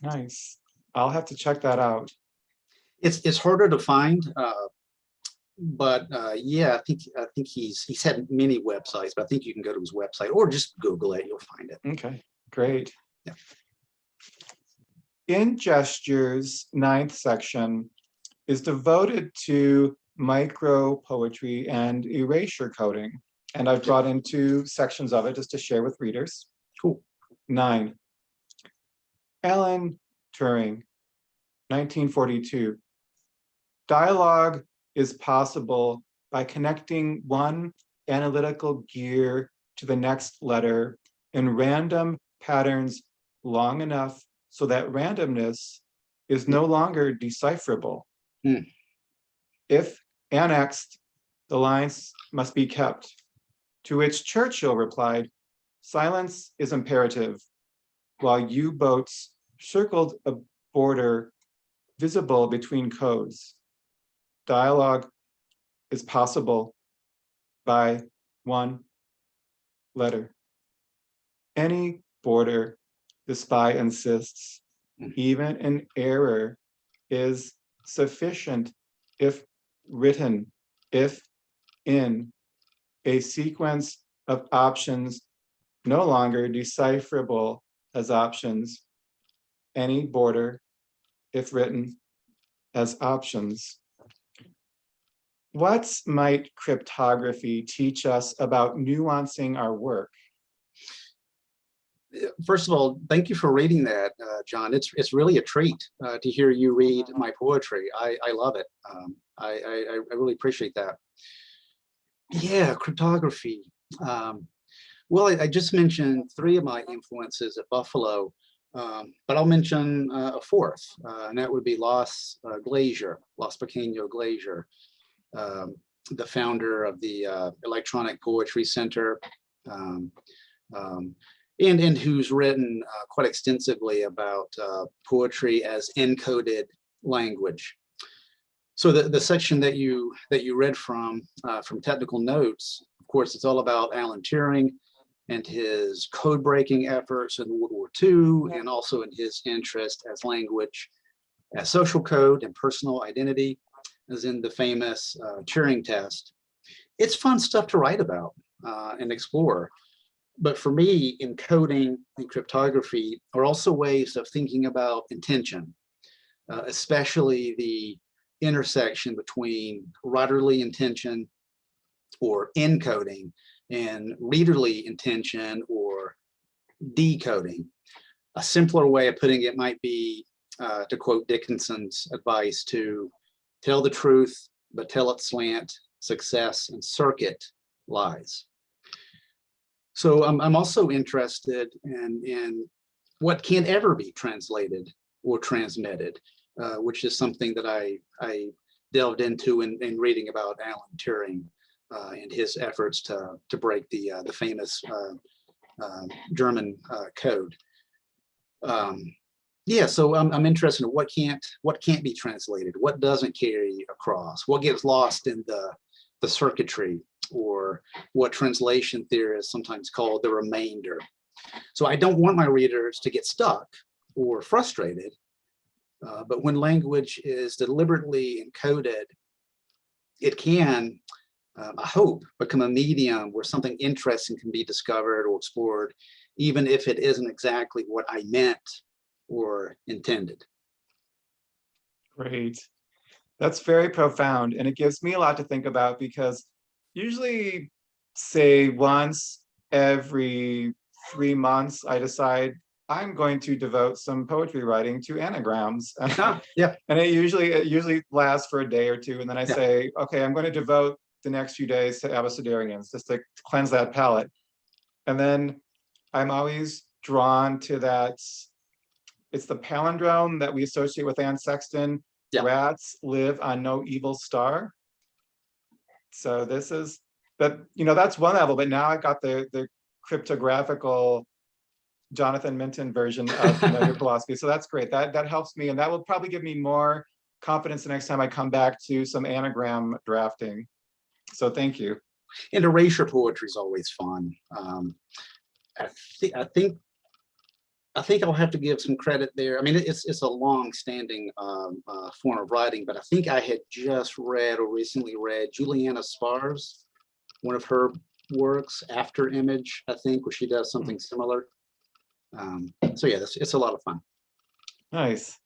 Nice. I'll have to check that out. It's harder to find, but yeah, I think he's had many websites, but I think you can go to his website or just Google it, you'll find it. Okay, great. Yeah. In Gestures, 9th section is devoted to micro poetry and erasure coding. And I've brought in 2 sections of it just to share with readers. Cool. 9. Alan Turing, 1942. Dialogue is possible by connecting one analytical gear to the next letter in random patterns long enough so that randomness is no longer decipherable. If annexed, the lines must be kept. To which Churchill replied, silence is imperative, while U-boats circled a border visible between codes. Dialogue is possible by one letter. Any border, the spy insists, even an error is sufficient if written, if in a sequence of options no longer decipherable as options, any border, if written as options. What might cryptography teach us about nuancing our work? First of all, thank you for reading that, John. It's really a treat to hear you read my poetry. I love it. I really appreciate that. Yeah, cryptography. Well, I just mentioned 3 of my influences at Buffalo, but I'll mention a 4th, and that would be Los Pequeño Glazier, the founder of the Electronic Poetry Center, and who's written quite extensively about poetry as encoded language. So the section that you read from Technical Notes, of course, it's all about Alan Turing and his code-breaking efforts in World War II, and also in his interest as language, as social code and personal identity, as in the famous Turing test. It's fun stuff to write about and explore. But for me, encoding and cryptography are also ways of thinking about intention, especially the intersection between writerly intention or encoding and readerly intention or decoding. A simpler way of putting it might be, to quote Dickinson's advice, to tell the truth, but tell it slant, success, and circuit lies. So I'm also interested in what can't ever be translated or transmitted, which is something that I delved into in reading about Alan Turing and his efforts to break the famous German code. Yeah, so I'm interested in what can't be translated, what doesn't carry across, what gets lost in the circuitry, or what translation theorists sometimes call the remainder. So I don't want my readers to get stuck or frustrated, but when language is deliberately encoded, it can, I hope, become a medium where something interesting can be discovered or explored, even if it isn't exactly what I meant or intended. Great. That's very profound. And it gives me a lot to think about because usually, say once every 3 months, I decide I'm going to devote some poetry writing to anagrams. Yeah. And it usually lasts for a day or two. And then I Yeah. say, okay, I'm going to devote the next few days to abecedarians just to cleanse that palate. And then I'm always drawn to that. It's the palindrome that we associate with Anne Sexton. Yeah. Rats live on no evil star. So this is, but that's one level, but now I got the cryptographical Jonathan Minton version of familiar philosophy. So that's great. That helps me, and that will probably give me more confidence the next time I come back to some anagram drafting. So thank you. And erasure poetry is always fun. I think I'll have to give some credit there. I mean, it's a long-standing form of writing, but I think I had just read or recently read Juliana Spar's, one of her works, After Image, I think, where she does something similar. So yeah, it's a lot of fun. Nice.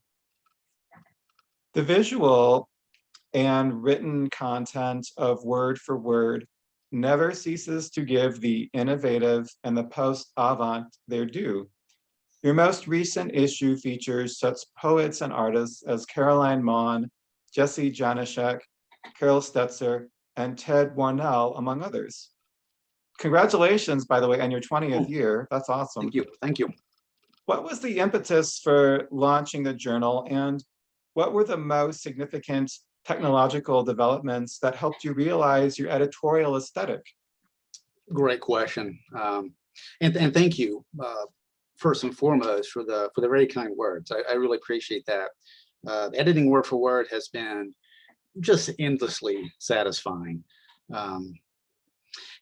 The visual and written content of Word for Word never ceases to give the innovative and the post-avant their due. Your most recent issue features such poets and artists as Caroline Maughan, Jesse Janashek, Carol Stetzer, and Ted Warnell, among others. Congratulations, by the way, on your 20th year. That's awesome. Thank you. Thank you. What was the impetus for launching the journal, and what were the most significant technological developments that helped you realize your editorial aesthetic? Great question. And thank you. First and foremost, for the very kind words. I really appreciate that. Editing word for word has been just endlessly satisfying.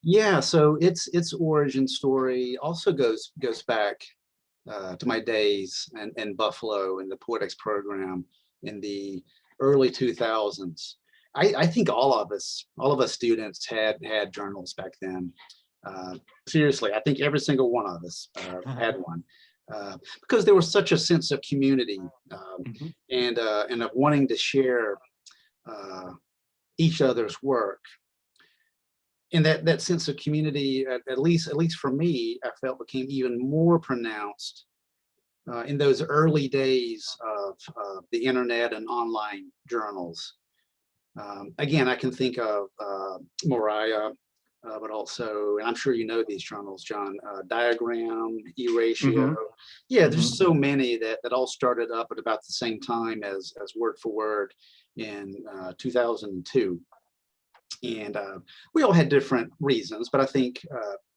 Yeah, so its origin story also goes back to my days in Buffalo in the Poetics program in the early 2000s. I think all of us students had journals back then. Seriously, I think every single one of us had one, because there was such a sense of community and of wanting to share each other's work. And that sense of community, at least for me, I felt became even more pronounced in those early days of the internet and online journals. Again, I can think of Moria, but also, and I'm sure you know these journals, John, Diagram, Erasure. Yeah, there's so many that all started up at about the same time as Word for Word in 2002. And we all had different reasons, but I think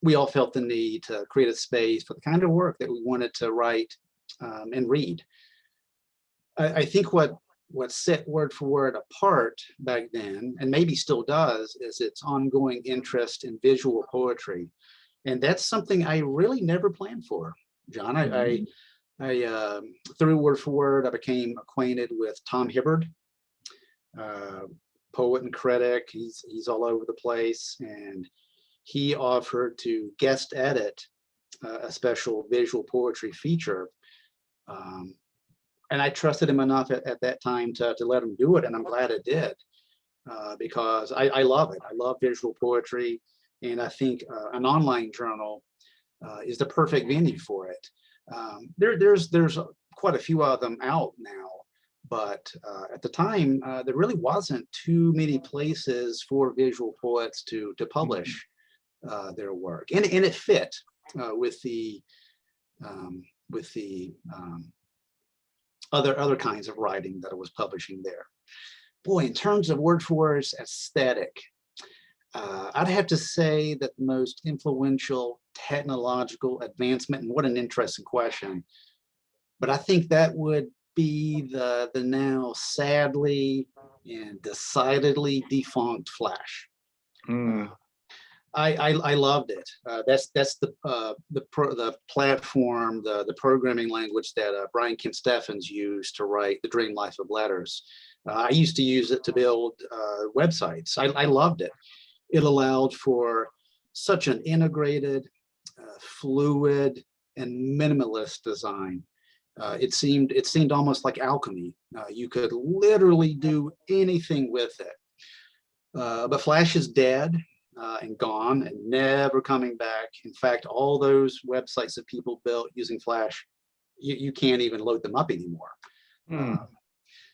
we all felt the need to create a space for the kind of work that we wanted to write and read. I think what set Word for Word apart back then, and maybe still does, is its ongoing interest in visual poetry. And that's something I really never planned for, John. I through Word for Word, I became acquainted with Tom Hibbard, poet and critic. He's all over the place, and he offered to guest edit a special visual poetry feature. And I trusted him enough at that time to let him do it, and I'm glad it did, because I love it. I love visual poetry, and I think an online journal is the perfect venue for it. There's quite a few of them out now, but at the time there really wasn't too many places for visual poets to publish. their work, and it fit with the other kinds of writing that I was publishing there. Boy, in terms of word for word's aesthetic, I'd have to say that the most influential technological advancement, and what an interesting question, but I think that would be the now sadly and decidedly defunct Flash. I loved it. That's the platform, the programming language that Brian Kent Steffens used to write The Dream Life of Letters. I used to use it to build websites. I loved it. It allowed for such an integrated, fluid, and minimalist design. It seemed almost like alchemy. You could literally do anything with it. But Flash is dead and gone and never coming back. In fact, all those websites that people built using Flash, you can't even load them up anymore.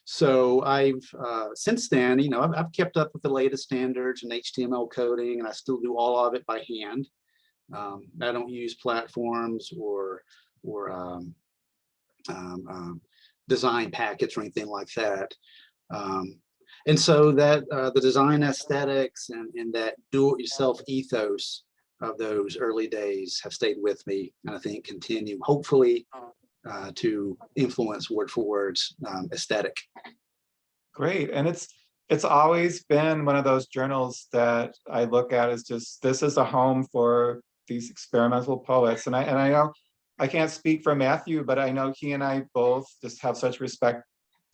So I've since then, I've kept up with the latest standards and HTML coding, and I still do all of it by hand. I don't use platforms or design packets or anything like that. And so that the design aesthetics and that do-it-yourself ethos of those early days have stayed with me, and I think continue, hopefully, to influence word for word's aesthetic. Great, and it's always been one of those journals that I look at as just, this is a home for these experimental poets, and I know I can't speak for Matthew, but I know he and I both just have such respect.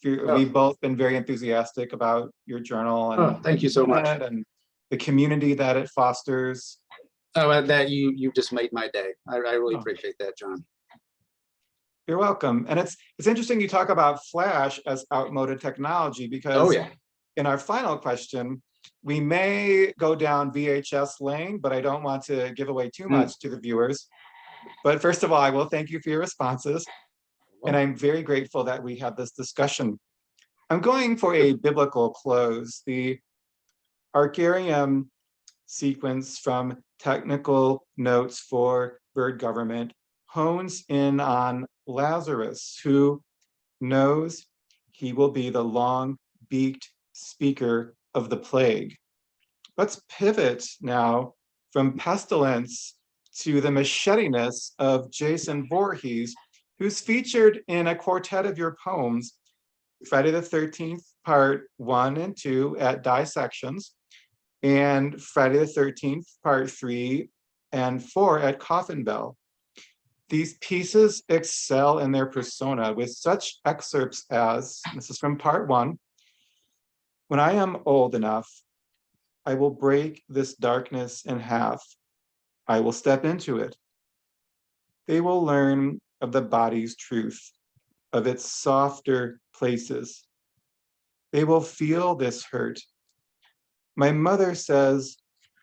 We've both been very enthusiastic about your journal, and thank you so much, and the community that it fosters. Oh, that you just made my day. I really appreciate that, John. You're welcome. And it's interesting you talk about Flash as outmoded technology, because in our final question, we may go down VHS lane, but I don't want to give away too much to the viewers. But first of all, I will thank you for your responses. And I'm very grateful that we had this discussion. I'm going for a biblical close. The Archarium sequence from Technical Notes for Bird Government hones in on Lazarus, who knows he will be the long-beaked speaker of the plague. Let's pivot now from pestilence to the machetiness of Jason Voorhees, who's featured in a quartet of your poems, Friday the 13th, part 1 and 2 at Dissections, and Friday the 13th, part 3 and 4 at Coffin Bell. These pieces excel in their persona with such excerpts as, this is from part 1, when I am old enough, I will break this darkness in half. I will step into it. They will learn of the body's truth, of its softer places. They will feel this hurt. My mother says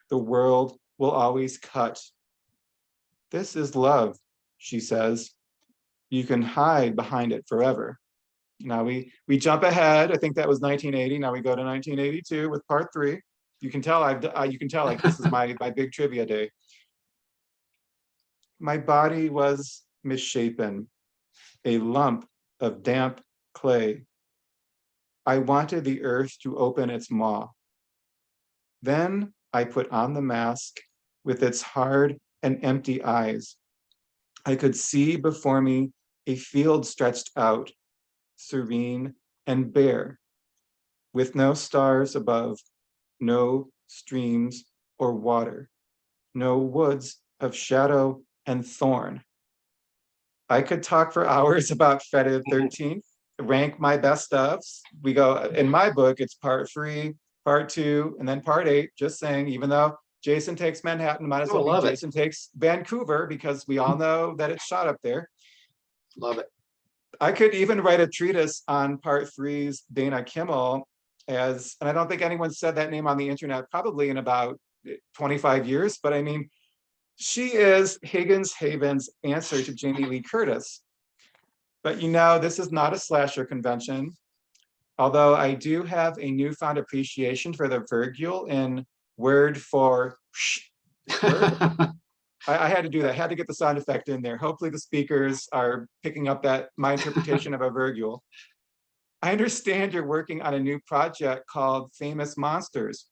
the world will always cut. This is love, she says. You can hide behind it forever. Now we jump ahead. I think that was 1980. Now we go to 1982 with part 3. You can tell like this is my big trivia day. My body was misshapen, a lump of damp clay. I wanted the earth to open its maw. Then I put on the mask with its hard and empty eyes. I could see before me a field stretched out, serene and bare, with no stars above, no streams or water, no woods of shadow and thorn. I could talk for hours about Friday the 13th, rank my best ofs. We go, in my book, it's part 3, part 2, and then part 8, just saying, even though Jason takes Manhattan, might as well be Jason takes Vancouver, because we all know that it's shot up there. Love it. I could even write a treatise on part 3's Dana Kimmel, and I don't think anyone said that name on the internet probably in about 25 years, but I mean, she is Higgins Haven's answer to Jamie Lee Curtis. But this is not a slasher convention, although I do have a newfound appreciation for the virgule in word for I had to do that. I had to get the sound effect in there. Hopefully the speakers are picking up that my interpretation of a virgule. I understand you're working on a new project called Famous Monsters.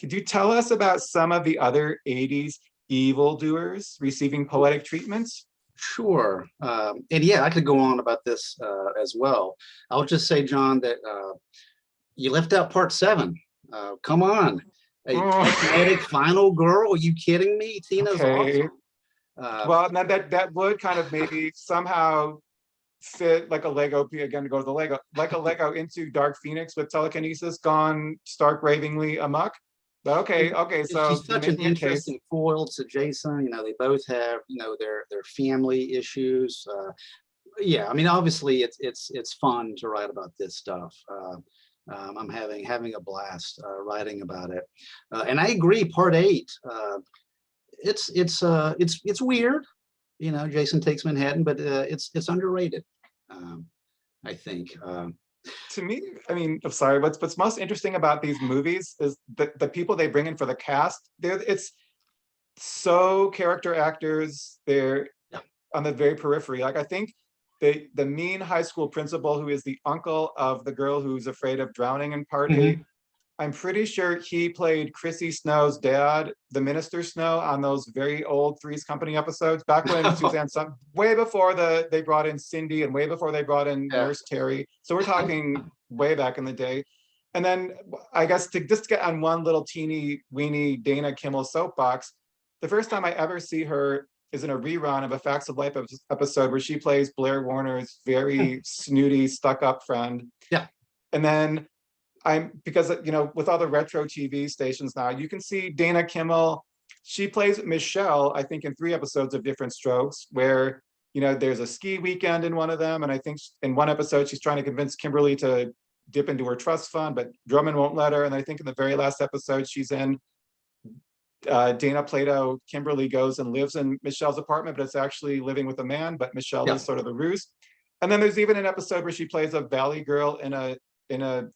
Could you tell us about some of the other 80s evildoers receiving poetic treatments? Sure. And yeah, I could go on about this as well. I'll just say, John, that you left out part 7. Come on. A poetic final girl? Are you kidding me? Tina's awesome. Well, now that would kind of maybe somehow fit like a Lego, again to go to the Lego, like a Lego into Dark Phoenix with telekinesis gone stark ravingly amok. But okay, so she's such an interesting foil to Jason. You know, they both have, you know, their family issues. Yeah, I mean, obviously it's fun to write about this stuff. I'm having a blast writing about it. And I agree, part 8, it's weird. You know, Jason Takes Manhattan, but it's underrated, I think. To me, I mean, I'm sorry, what's most interesting about these movies is the people they bring in for the cast. It's so character actors. They're on the very periphery. Like I think the mean high school principal who is the uncle of the girl who's afraid of drowning in part 8. I'm pretty sure he played Chrissy Snow's dad, the Minister Snow, on those very old Three's Company episodes back when Suzanne, way before they brought in Cindy and way before they brought in Nurse Terry. So we're talking way back in the day. And then I guess to just get on one little teeny weeny Dana Kimmel soapbox, the first time I ever see her is in a rerun of a Facts of Life episode where she plays Blair Warner's very snooty, stuck-up friend. Yeah. And then because, you know, with all the retro TV stations now, you can see Dana Kimmel, she plays Michelle, I think in 3 episodes of Different Strokes, where, you know, there's a ski weekend in one of them. And I think in one episode, she's trying to convince Kimberly to dip into her trust fund, but Drummond won't let her. And I think in the very last episode, she's in Dana Plato, Kimberly goes and lives in Michelle's apartment, but it's actually living with a man, but Michelle is sort of a ruse. And then there's even an episode where she plays a Valley girl in a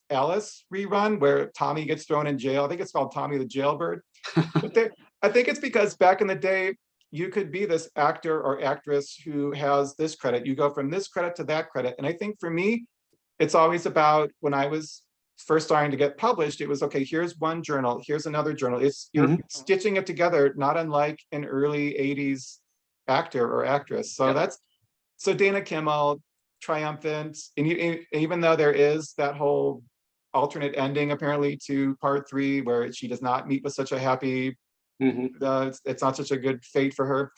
Alice rerun where Tommy gets thrown in jail. I think it's called Tommy the Jailbird. But I think it's because back in the day, you could be this actor or actress who has this credit. You go from this credit to that credit. And I think for me, it's always about when I was first starting to get published, it was, okay, here's one journal, here's another journal. You're stitching it together, not unlike an early 80s actor or actress. So so Dana Kimmel, triumphant, and even though there is that whole alternate ending apparently to part 3 where she does not meet with such a happy, it's not such a good fate for her.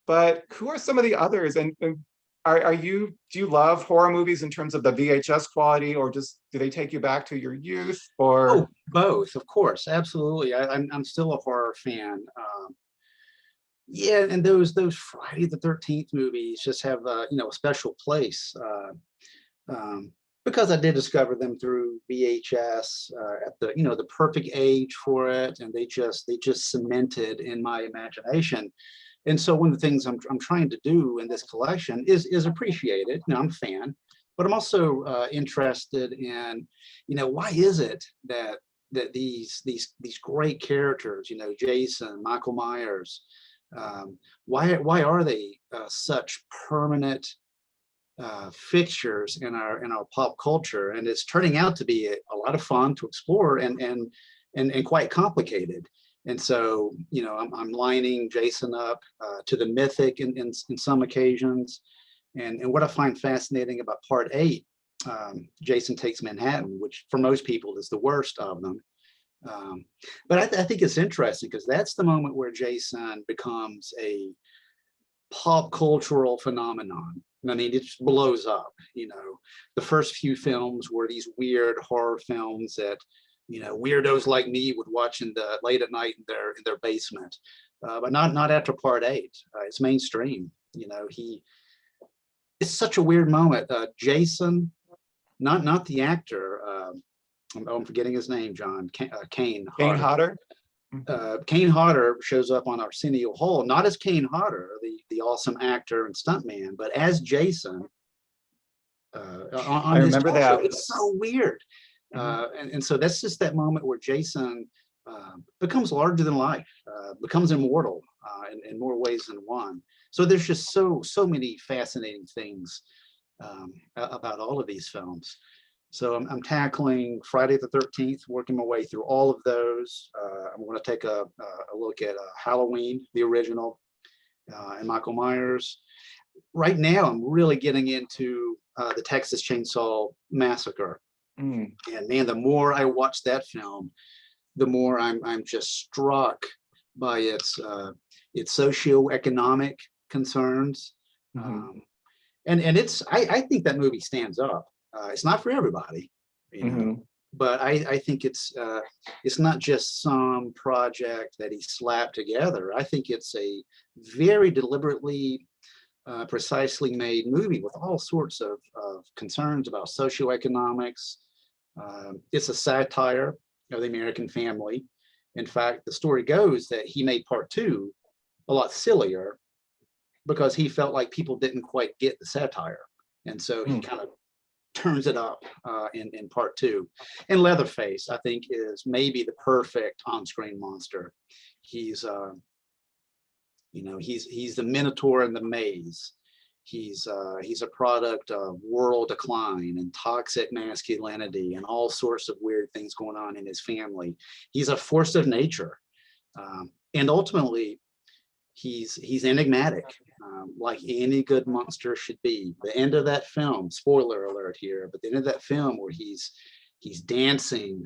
But who are some of the others? And do you love horror movies in terms of the VHS quality, or just do they take you back to your youth? Or both, of course, absolutely. I'm still a horror fan. Yeah, and those Friday the 13th movies just have you know, a special place because I did discover them through VHS at the, you know, the perfect age for it, and they just cemented in my imagination. And so one of the things I'm trying to do in this collection is appreciate it. You know, I'm a fan, but I'm also interested in, you know, why is it that these great characters, you know, Jason, Michael Myers, why are they such permanent fixtures in our pop culture? And it's turning out to be a lot of fun to explore and quite complicated. And so, you know, I'm lining Jason up to the mythic in some occasions. And what I find fascinating about part 8, Jason Takes Manhattan, which for most people is the worst of them. But I think it's interesting because that's the moment where Jason becomes a pop cultural phenomenon. I mean, it just blows up. You know, the first few films were these weird horror films that, you know, weirdos like me would watch in the late at night in their basement, but not after part 8. It's mainstream. You know, it's such a weird moment. Jason, not the actor. I'm forgetting his name, John. Kane Hodder. Kane Hodder shows up on Arsenio Hall, not as Kane Hodder, the awesome actor and stuntman, but as Jason. I remember that. It's so weird. And so that's just that moment where Jason becomes larger than life, becomes immortal in more ways than one. So there's just so many fascinating things about all of these films. So I'm tackling Friday the 13th, working my way through all of those. I'm going to take a look at Halloween, the original, and Michael Myers. Right now, I'm really getting into the Texas Chainsaw Massacre. And man, the more I watch that film, the more I'm just struck by its socioeconomic concerns. And it's I think that movie stands up. It's not for everybody, you know, but I think it's not just some project that he slapped together. I think it's a very deliberately, precisely made movie with all sorts of concerns about socioeconomics. It's a satire of the American family. In fact, the story goes that he made part 2 a lot sillier because he felt like people didn't quite get the satire. And so he kind of turns it up in part 2. And Leatherface, I think, is maybe the perfect on-screen monster. He's he's the Minotaur in the maze. He's a product of world decline and toxic masculinity and all sorts of weird things going on in his family. He's a force of nature, and ultimately, he's enigmatic, like any good monster should be. The end of that film, spoiler alert here, but the end of that film where he's dancing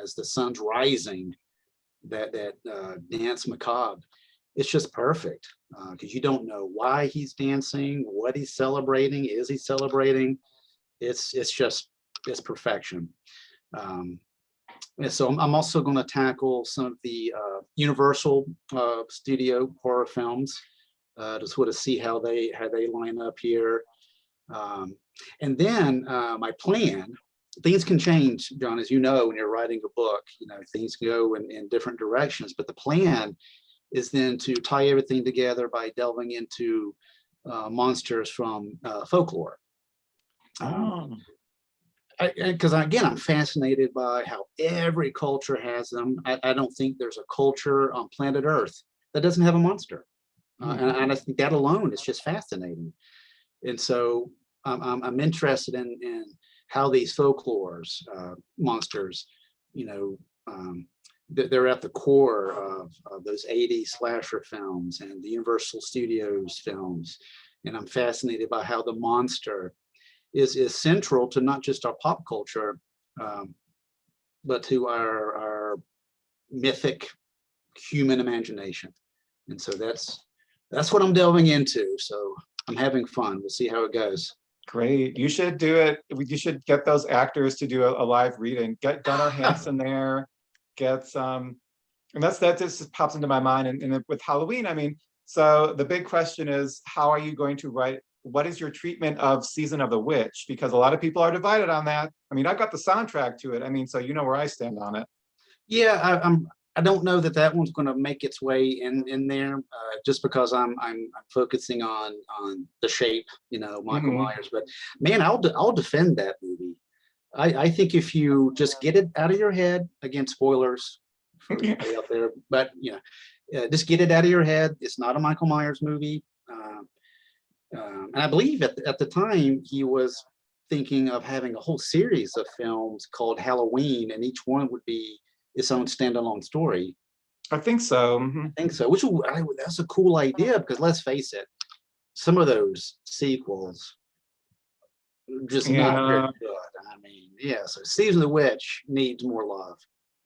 as the sun's rising, that dance macabre, it's just perfect because you don't know why he's dancing, what he's celebrating, is he celebrating? It's perfection. And so I'm also going to tackle some of the Universal studio horror films to sort of see how they line up here. And then my plan, things can change, John, as you know, when you're writing a book, things go in different directions, but the plan is then to tie everything together by delving into monsters from folklore. Because again, I'm fascinated by how every culture has them. I don't think there's a culture on planet Earth that doesn't have a monster. And I think that alone is just fascinating. And so I'm interested in how these folklores, monsters, they're at the core of those 80s slasher films and the Universal Studios films. And I'm fascinated by how the monster is central to not just our pop culture, but to our mythic human imagination. And so that's what I'm delving into. So I'm having fun. We'll see how it goes. Great. You should do it. You should get those actors to do a live reading. Get Gunnar Hansen there. Get some, and that just pops into my mind. And with Halloween, I mean, so the big question is, how are you going to write? What is your treatment of Season of the Witch? Because a lot of people are divided on that. I mean, I've got the soundtrack to it. I mean, so you know where I stand on it. Yeah, I don't know that one's going to make its way in there, just because I'm focusing on the Shape, Michael Myers. But man, I'll defend that movie. I think if you just get it out of your head, again, spoilers for everybody out there, but just get it out of your head. It's not a Michael Myers movie. And I believe at the time he was thinking of having a whole series of films called Halloween, and each one would be its own standalone story. I think so. I think so. That's a cool idea, because let's face it, some of those sequels are just not very good. I mean, so Season of the Witch needs more love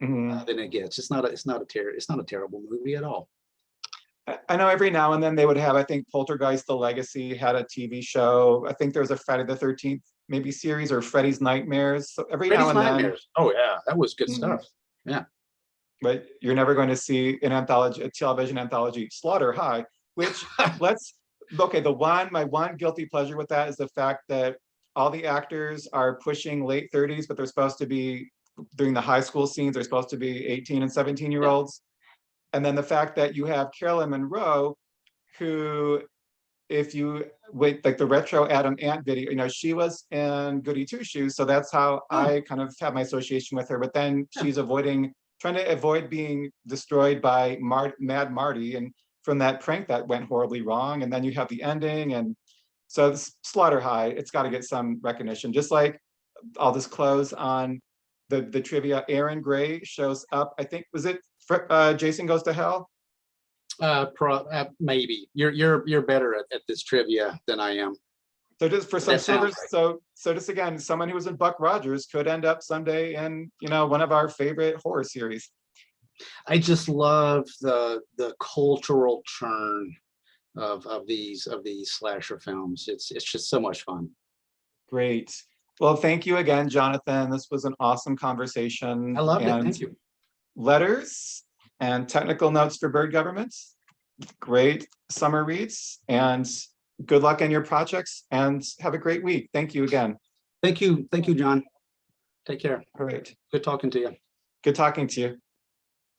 than it gets. It's not a terrible movie at all. I know every now and then they would have, I think Poltergeist the Legacy had a TV show. I think there was a Friday the 13th maybe series, or Freddy's Nightmares. So every now and then. Oh yeah, that was good stuff. Yeah. But you're never going to see an anthology, a television anthology, Slaughter High, which my one guilty pleasure with that is the fact that all the actors are pushing late 30s, but they're supposed to be, during the high school scenes, they're supposed to be 18 and 17-year-olds. And then the fact that you have Carolyn Monroe, who, if you wait, like the retro Adam Ant video, she was in Goody Two Shoes. So that's how I kind of have my association with her. But then she's avoiding trying to avoid being destroyed by Mad Marty, and from that prank that went horribly wrong. And then you have the ending, and so Slaughter High, it's got to get some recognition. Just like I'll just close on the trivia. Aaron Gray shows up. I think was it Jason Goes to Hell. Maybe you're better at this trivia than I am. So just for some That sounds so just again, someone who was in Buck Rogers could end up someday in, you know, one of our favorite horror series. I just love the cultural churn of these slasher films. It's just so much fun. Great. Well, thank you again, Jonathan. This was an awesome conversation. I loved it. Thank you. Letters and technical notes for bird governments. Great summer reads, and good luck in your projects, and have a great week. Thank you again. Thank you, John. Take care. All right. Good talking to you. Good talking to you.